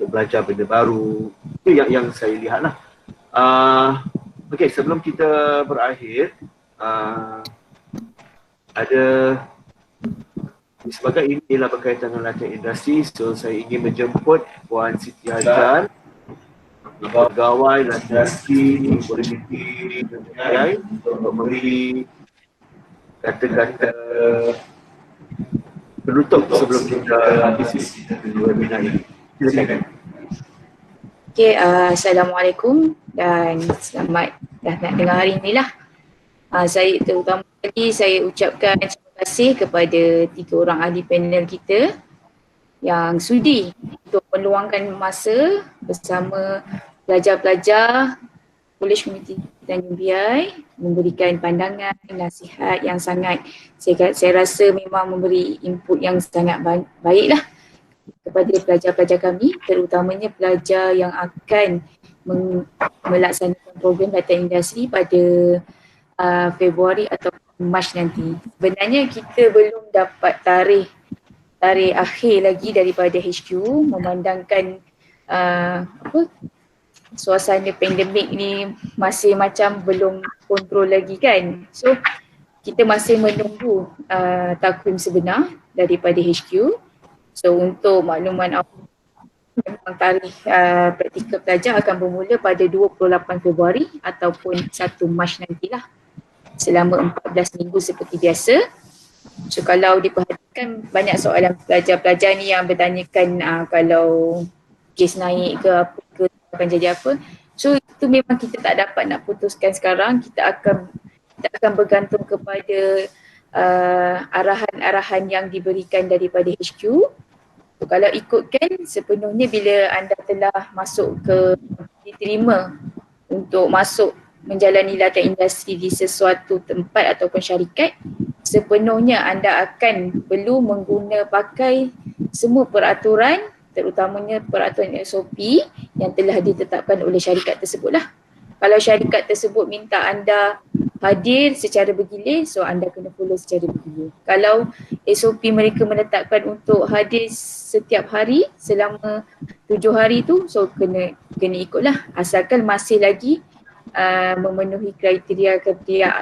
belajar benda baru. Itu yang saya lihatlah. Okey, sebelum kita berakhir, ada sebagai ini ialah berkaitan dengan latihan industri, so saya ingin menjemput Puan Siti Hajar, pegawai latihan industri, politik dan untuk memberi kata-kata penutup sebelum kita habis webinar ini. Silakan. Okay, Assalamualaikum dan selamat dah nak dengar hari ni lah. Saya terutama kali saya ucapkan terima kasih kepada 3 orang ahli panel kita yang sudi untuk meluangkan masa bersama pelajar-pelajar College Community Tanjung Biai, memberikan pandangan, nasihat yang sangat saya rasa memang memberi input yang sangat baik lah kepada pelajar-pelajar kami, terutamanya pelajar yang akan melaksanakan program latihan industri pada Februari atau Mac nanti. Sebenarnya kita belum dapat tarikh akhir lagi daripada HQ memandangkan suasana pandemik ni masih macam belum kontrol lagi kan. So kita masih menunggu takwim sebenar daripada HQ. So untuk makluman awam, memang tarikh praktikal pelajar akan bermula pada 28 Februari ataupun 1 Mac nantilah, selama 14 minggu seperti biasa. So kalau diperhatikan banyak soalan pelajar-pelajar ni yang bertanyakan kalau kes naik ke apa ke akan jadi apa. So itu memang kita tak dapat nak putuskan sekarang. Kita akan bergantung kepada arahan-arahan yang diberikan daripada HQ. So, kalau ikutkan sepenuhnya bila anda telah masuk ke diterima untuk masuk menjalani latihan industri di sesuatu tempat ataupun syarikat, sepenuhnya anda akan perlu pakai semua peraturan, terutamanya peraturan SOP yang telah ditetapkan oleh syarikat tersebut lah. Kalau syarikat tersebut minta anda hadir secara bergilir, so anda kena follow secara bergilir. Kalau SOP mereka menetapkan untuk hadir setiap hari selama 7 hari tu, so kena ikutlah, asalkan masih lagi memenuhi kriteria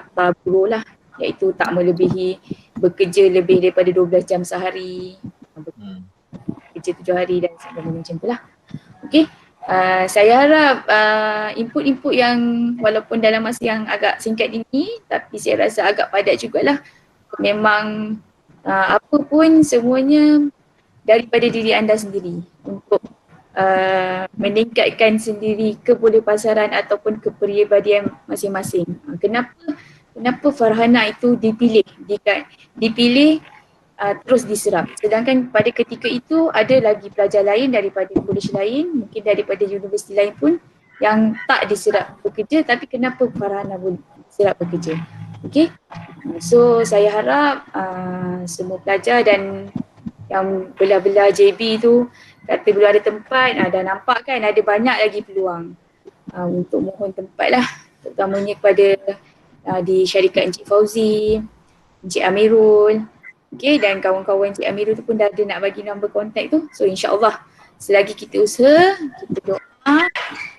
apa buruh lah, iaitu tak melebihi bekerja lebih daripada 12 jam sehari, bekerja 7 hari dan sebagainya macam tu lah. Okay. Saya harap input-input yang walaupun dalam masa yang agak singkat ini, tapi saya rasa agak padat jugalah. Memang apa pun semuanya daripada diri anda sendiri untuk meningkatkan sendiri kebolehpasaran ataupun kepribadian masing-masing. Kenapa Farhana itu dipilih terus diserap. Sedangkan pada ketika itu ada lagi pelajar lain daripada kolej lain, mungkin daripada universiti lain pun yang tak diserap bekerja, tapi kenapa Farhana boleh diserap bekerja. Okay. So saya harap semua pelajar dan yang belah-belah JB tu kata belum ada tempat, dah nampak kan ada banyak lagi peluang untuk mohon tempat lah, terutamanya kepada di syarikat Encik Fauzi, Encik Amirul. Okay, dan kawan-kawan Cik Amirul tu pun dah ada nak bagi nombor kontak tu. So insyaAllah selagi kita usaha, kita doa,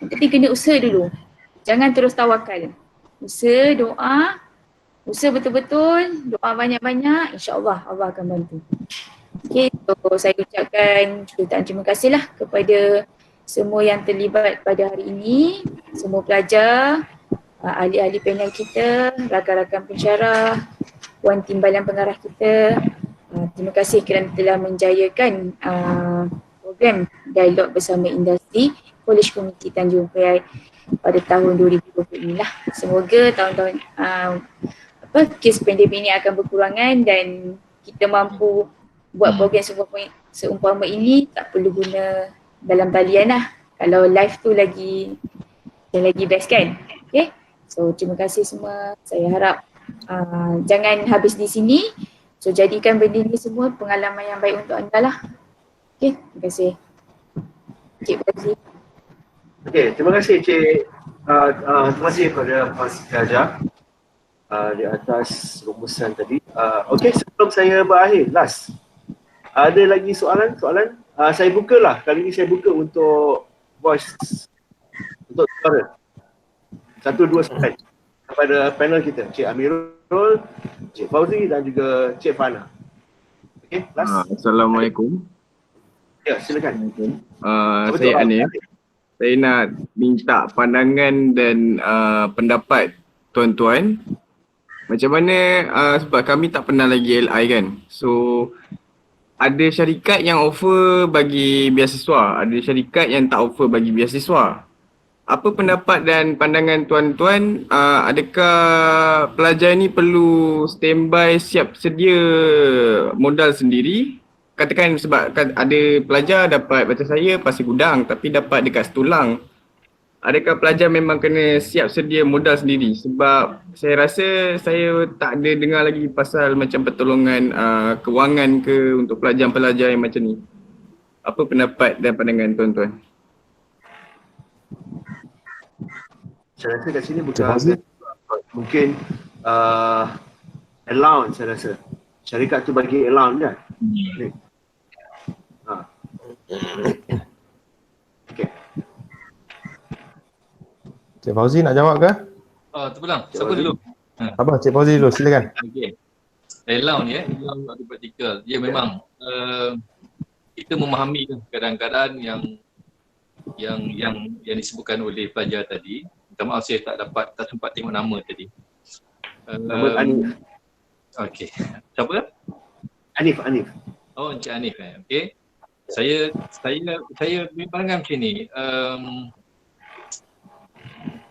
tapi kena usaha dulu. Jangan terus tawakal. Usaha, doa, usaha betul-betul, doa banyak-banyak, insyaAllah Allah akan bantu. Okay, so saya ucapkan jutaan terima kasih lah kepada semua yang terlibat pada hari ini, semua pelajar, ahli-ahli panel kita, rakan-rakan pensyarah, puan timbalan pengarah kita. Terima kasih kerana telah menjayakan program Dialog Bersama Industri Kolej Komuniti Tanjung Priai pada tahun 2020 inilah. Semoga tahun-tahun kes pandemik ini akan berkurangan dan kita mampu buat program seumpama ini, tak perlu guna dalam talian lah. Kalau live tu lagi best kan. Okay. So terima kasih semua. Saya harap jangan habis di sini. So jadikan benda ni semua pengalaman yang baik untuk anda lah. Okay, terima kasih. Cik Fazli. Okay, terima kasih Cik. Terima kasih kepada Puan Siti Hajah di atas rumusan tadi. Okay, sebelum saya berakhir, last. Ada lagi soalan? Saya bukalah. Kali ini saya buka untuk voice, untuk suara. 1-2 soalan kepada panel kita. Cik Amirul, Cik Fauzi dan juga Cik Fana. Okay, last. Assalamualaikum. Ya, silakan. Saya Anif. Saya nak minta pandangan dan pendapat tuan-tuan. Macam mana, sebab kami tak pernah lagi LI kan. So, ada syarikat yang offer bagi beasiswa, ada syarikat yang tak offer bagi beasiswa. Apa pendapat dan pandangan tuan-tuan, adakah pelajar ni perlu standby siap sedia modal sendiri? Katakan sebab ada pelajar dapat macam saya Pasir Gudang tapi dapat dekat Setulang. Adakah pelajar memang kena siap sedia modal sendiri? Sebab saya rasa saya tak ada dengar lagi pasal macam pertolongan kewangan ke untuk pelajar-pelajar yang macam ni. Apa pendapat dan pandangan tuan-tuan? Saya rasa kat sini bukan mungkin allowance saya rasa. Syarikat tu bagi allowance kan? Okay. Cik Fauzi nak jawab ke? Terpulang. Siapa dulu? Apa? Cik Fauzi dulu, silakan. Okey. Allowance allowance atau praktikal. Ya memang kita memahami keadaan-keadaan yang disebutkan oleh pelajar tadi. Minta maaf saya tak sempat tengok nama tadi. Nama Anif. Okey. Siapa? Anif. Oh, Encik Anif okey. Saya pandangan macam ni.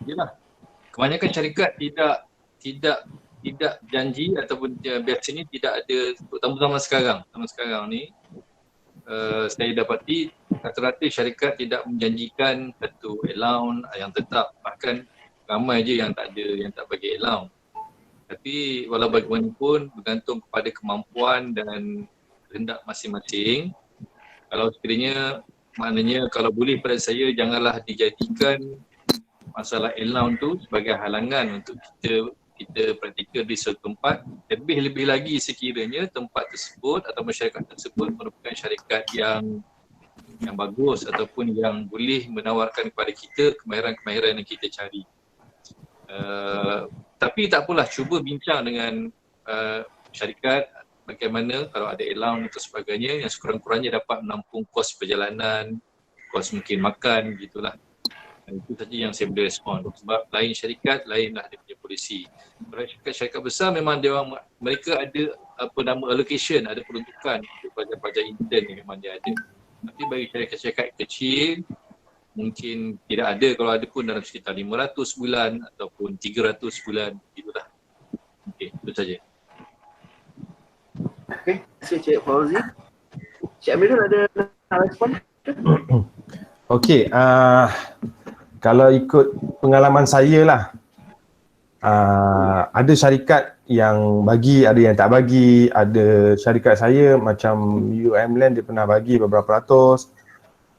Yalah. Kebanyakan syarikat tidak janji ataupun biasanya tidak ada, terutama zaman sekarang ni saya dapati rata-rata syarikat tidak menjanjikan satu allowance yang tetap, bahkan ramai je yang tak bagi allowance. Tapi walau bagaimanapun bergantung kepada kemampuan dan kehendak masing-masing. Kalau sekiranya, maknanya kalau boleh pada saya janganlah dijadikan masalah allowance tu sebagai halangan untuk kita praktikal di suatu tempat. Lebih-lebih lagi sekiranya tempat tersebut atau masyarakat tersebut merupakan syarikat yang bagus ataupun yang boleh menawarkan kepada kita kemahiran-kemahiran yang kita cari. Tapi tak apalah, cuba bincang dengan syarikat bagaimana kalau ada allowance dan sebagainya yang sekurang-kurangnya dapat menampung kos perjalanan, kos mungkin makan gitulah. Itu saja yang saya boleh respon. Sebab lain syarikat, lainlah dia punya polisi. Syarikat besar memang mereka ada allocation, ada peruntukan untuk pelajar-pelajar intern yang memang dia ada. Tapi bagi syarikat-syarikat kecil, mungkin tidak ada, kalau ada pun dalam sekitar 500 bulan ataupun 300 bulan, gitulah. Okey, itu saja. Okey, terima kasih Cik Fauzi. Cik Amirul ada respon? Okey, kalau ikut pengalaman saya lah, ada syarikat yang bagi, ada yang tak bagi. Ada syarikat saya macam UMLand dia pernah bagi beberapa ratus.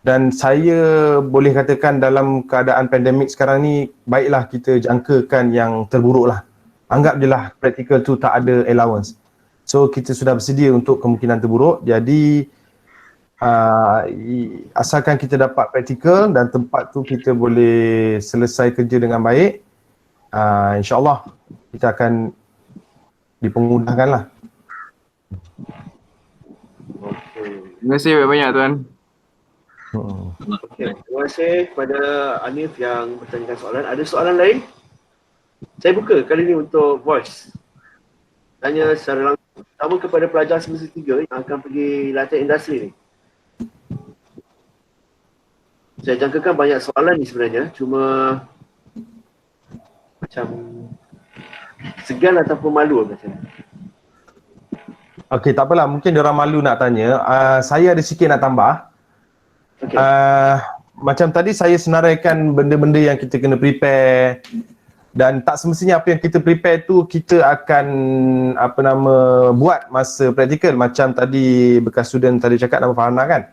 Dan saya boleh katakan dalam keadaan pandemik sekarang ni, baiklah kita jangkakan yang terburuk lah. Anggap je lah praktikal tu tak ada allowance. So kita sudah bersedia untuk kemungkinan terburuk. Jadi asalkan kita dapat praktikal dan tempat tu kita boleh selesai kerja dengan baik, insyaAllah kita akan dipermudahkan lah. Terima kasih banyak-banyak tuan. Okey, terima kasih kepada Hanif yang bertanyakan soalan. Ada soalan lain? Saya buka kali ini untuk voice. Tanya secara langsung. Pertama kepada pelajar semester 3 yang akan pergi latihan industri ni. Saya jangkakan banyak soalan ni sebenarnya, cuma macam segan ataupun malu macam. Okey, tak apalah. Mungkin diorang malu nak tanya. Saya ada sikit nak tambah. Okey. Macam tadi saya senaraikan benda-benda yang kita kena prepare dan tak semestinya apa yang kita prepare tu kita akan buat masa praktikal. Macam tadi bekas student tadi cakap nama Farhana kan.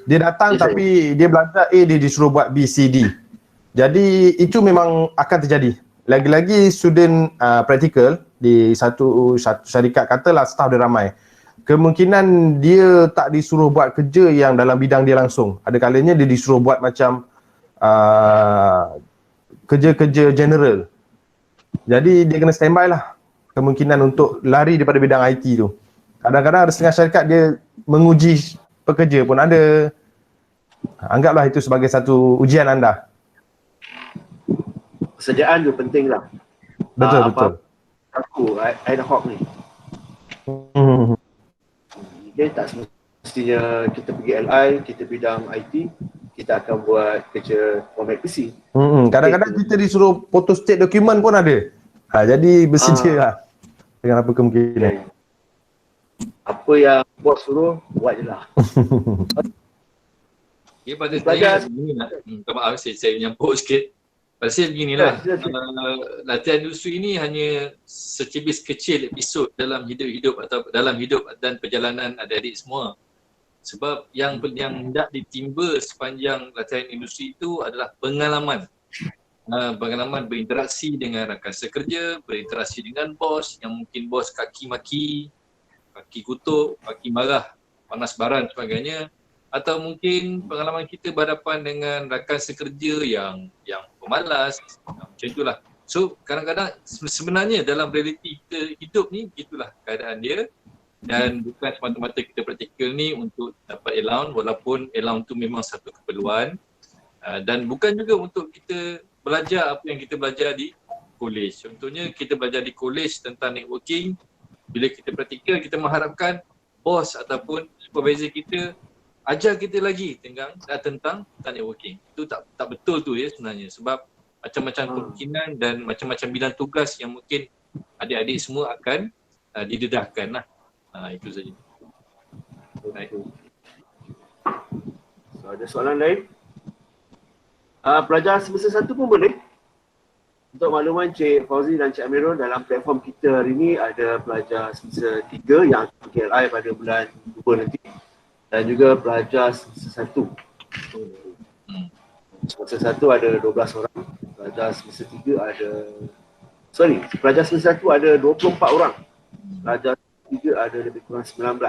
Dia datang tapi dia belajar A, dia disuruh buat B, C, D. Jadi itu memang akan terjadi. Lagi-lagi student praktikal di satu syarikat, katalah staff dia ramai. Kemungkinan dia tak disuruh buat kerja yang dalam bidang dia langsung. Ada kalanya dia disuruh buat macam kerja-kerja general. Jadi dia kena standby lah kemungkinan untuk lari daripada bidang IT tu. Kadang-kadang ada setengah syarikat dia menguji pekerja pun ada. Anggaplah itu sebagai satu ujian anda. Persediaan tu penting lah. Betul. Aku ad hoc ni. Dia tak semestinya kita pergi LI, kita bidang IT, kita akan buat kerja format PC. Kadang-kadang kita disuruh photostat dokumen pun ada. Jadi bersedia lah dengan apa kemungkinan. Apa yang bos suruh, buat je lah. Okay, pada saya, minta maaf saya menyampuk sikit. Pada saya beginilah, latihan industri ini hanya secibis kecil episod dalam hidup atau dalam hidup dan perjalanan adik-adik semua. Sebab yang hendak ditimba sepanjang latihan industri itu adalah pengalaman. Pengalaman berinteraksi dengan rakan sekerja, berinteraksi dengan bos yang mungkin bos kaki maki, kaki kutuk, kaki marah, panas baran sebagainya. Atau mungkin pengalaman kita berhadapan dengan rakan sekerja yang pemalas, macam itulah. So kadang-kadang sebenarnya dalam realiti kita hidup ni begitulah keadaan dia, dan bukan semata-mata kita praktikal ni untuk dapat allowance, walaupun allowance tu memang satu keperluan, dan bukan juga untuk kita belajar apa yang kita belajar di college. Contohnya kita belajar di college tentang networking, bila kita praktikal kita mengharapkan bos ataupun supervisor kita ajar kita lagi tentang networking. Itu tak betul tu ya sebenarnya, sebab macam-macam kemungkinan dan macam-macam bidang tugas yang mungkin adik-adik semua akan didedahkan lah. Itu saja. So, ada soalan lain? Pelajar semester 1 pun boleh. Untuk makluman Cik Fauzi dan Cik Amirul, dalam platform kita hari ini ada pelajar semester 3 yang akan pergi LI pada bulan 2 nanti. Dan juga pelajar semester 1. Semester 1 ada 12 orang. Pelajar semester 3 ada... pelajar semester 1 ada 24 orang. Pelajar semester 3 ada lebih kurang 19.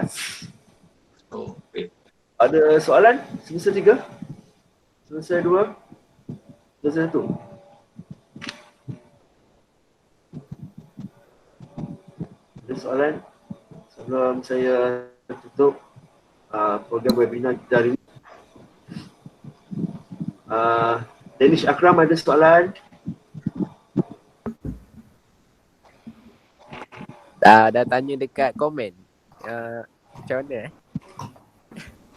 Okay. Ada soalan semester 3? Semester 2? Semester 1? Ada soalan? Sebelum saya tutup program webinar kita hari ini. Danish Akram ada soalan? Dah tanya dekat komen. Macam mana?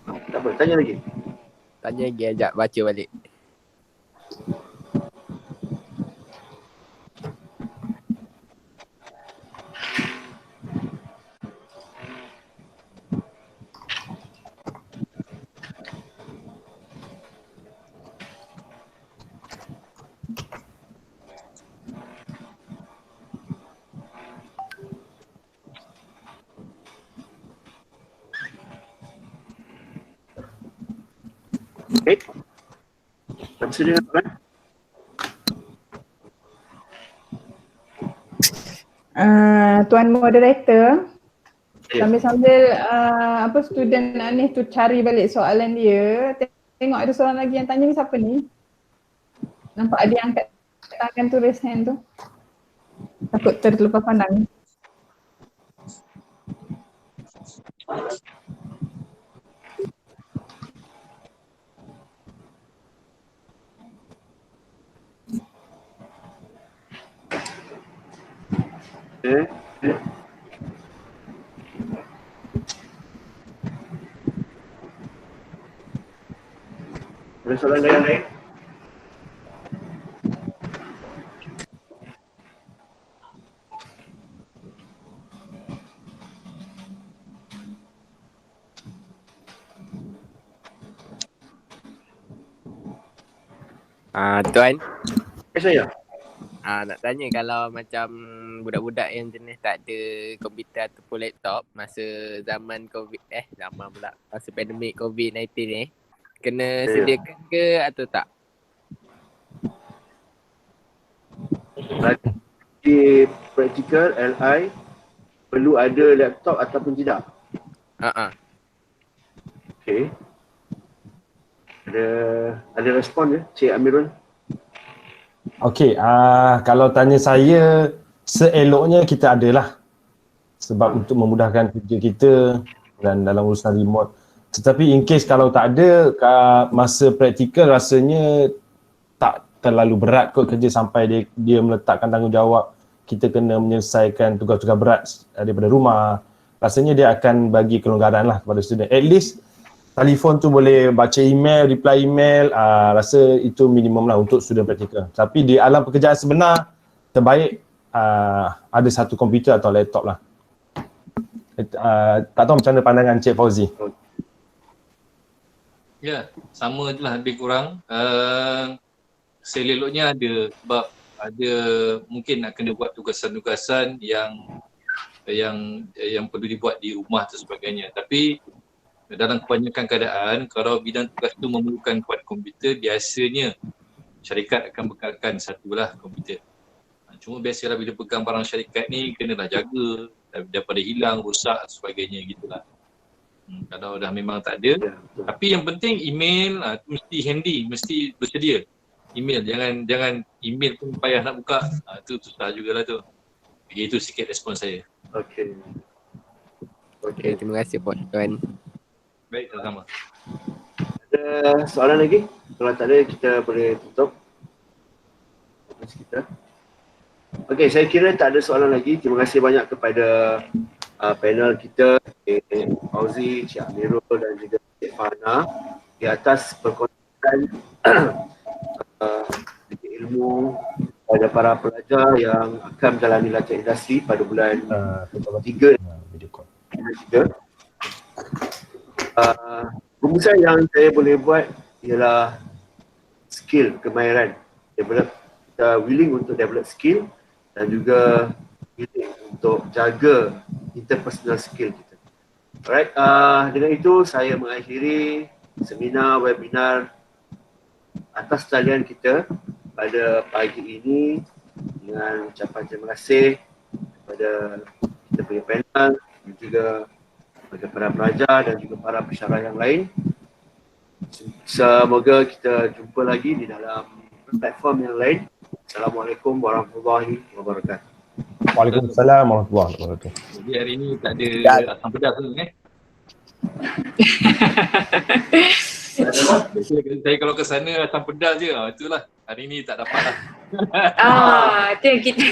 Tak apa, tanya lagi. Tanya lagi, ajak baca balik. Okay. Tak bersedia kan? Tuan moderator, sambil-sambil student Anis tu cari balik soalan dia, tengok ada soalan lagi yang tanya ni siapa ni? Nampak ada yang angkat tangan tu, raise hand tu. Takut terlepas pandang. Okay. Ada soalan lain? Tuan, Saya. nak tanya kalau macam budak-budak yang jenis tak ada komputer ataupun laptop masa zaman masa pandemik COVID-19 ni, kena sediakan ke atau tak? Di praktikal LI perlu ada laptop ataupun tidak? Okey. Ada respon ke Cik Amirul? Okey, kalau tanya saya, seeloknya kita adalah sebab untuk memudahkan kerja kita dan dalam urusan remote. Tetapi in case kalau tak ada, masa praktikal rasanya tak terlalu berat kot kerja sampai dia meletakkan tanggungjawab kita kena menyelesaikan tugas-tugas berat daripada rumah. Rasanya dia akan bagi kelonggaran lah kepada student. At least telefon tu boleh baca email, reply email, rasa itu minimum lah untuk student praktikal. Tapi di alam pekerjaan sebenar, terbaik ada satu komputer atau laptop lah. Tak tahu macam mana pandangan Cik Fauzi? Ya, sama je lah lebih kurang. Seleloknya ada, sebab ada mungkin nak kena buat tugasan-tugasan yang perlu dibuat di rumah dan sebagainya. Tapi dalam kebanyakan keadaan, kalau bidang tugas tu memerlukan kuat komputer, biasanya syarikat akan bekalkan satulah komputer. Cuma biasalah bila pegang barang syarikat ni, kenalah jaga daripada hilang, rosak dan sebagainya gitulah. Kalau dah memang tak ada. Tapi yang penting email mesti handy, mesti bersedia. Email, jangan email pun payah nak buka. Tu susah jugalah tu. Itu sikit respon saya. Okey. Terima kasih Tuan. Baik, sama-sama. Ada soalan lagi? Kalau tak ada, kita boleh tutup. Okey, saya kira tak ada soalan lagi. Terima kasih banyak kepada panel kita, Cik Fauzi, Cik Amirul dan juga Cik Fahna di atas perkongsian ilmu pada para pelajar yang akan menjalani latihan industri pada bulan 3. Rumusan yang saya boleh buat ialah skill, kemahiran, kita willing untuk develop skill dan juga willing untuk jaga interpersonal skill kita. Alright, dengan itu saya mengakhiri seminar webinar atas talian kita pada pagi ini dengan ucapan terima kasih kepada kita punya panel dan juga kepada para pelajar dan juga para pensyarah yang lain. Semoga kita jumpa lagi di dalam platform yang lain. Assalamualaikum warahmatullahi wabarakatuh. Waalaikumsalam warahmatullahi wabarakatuh. Jadi hari ini tak ada asam pedas tu Saya kalau ke sana asam pedas je, itulah. Hari ni tak dapat lah. Itu yang kita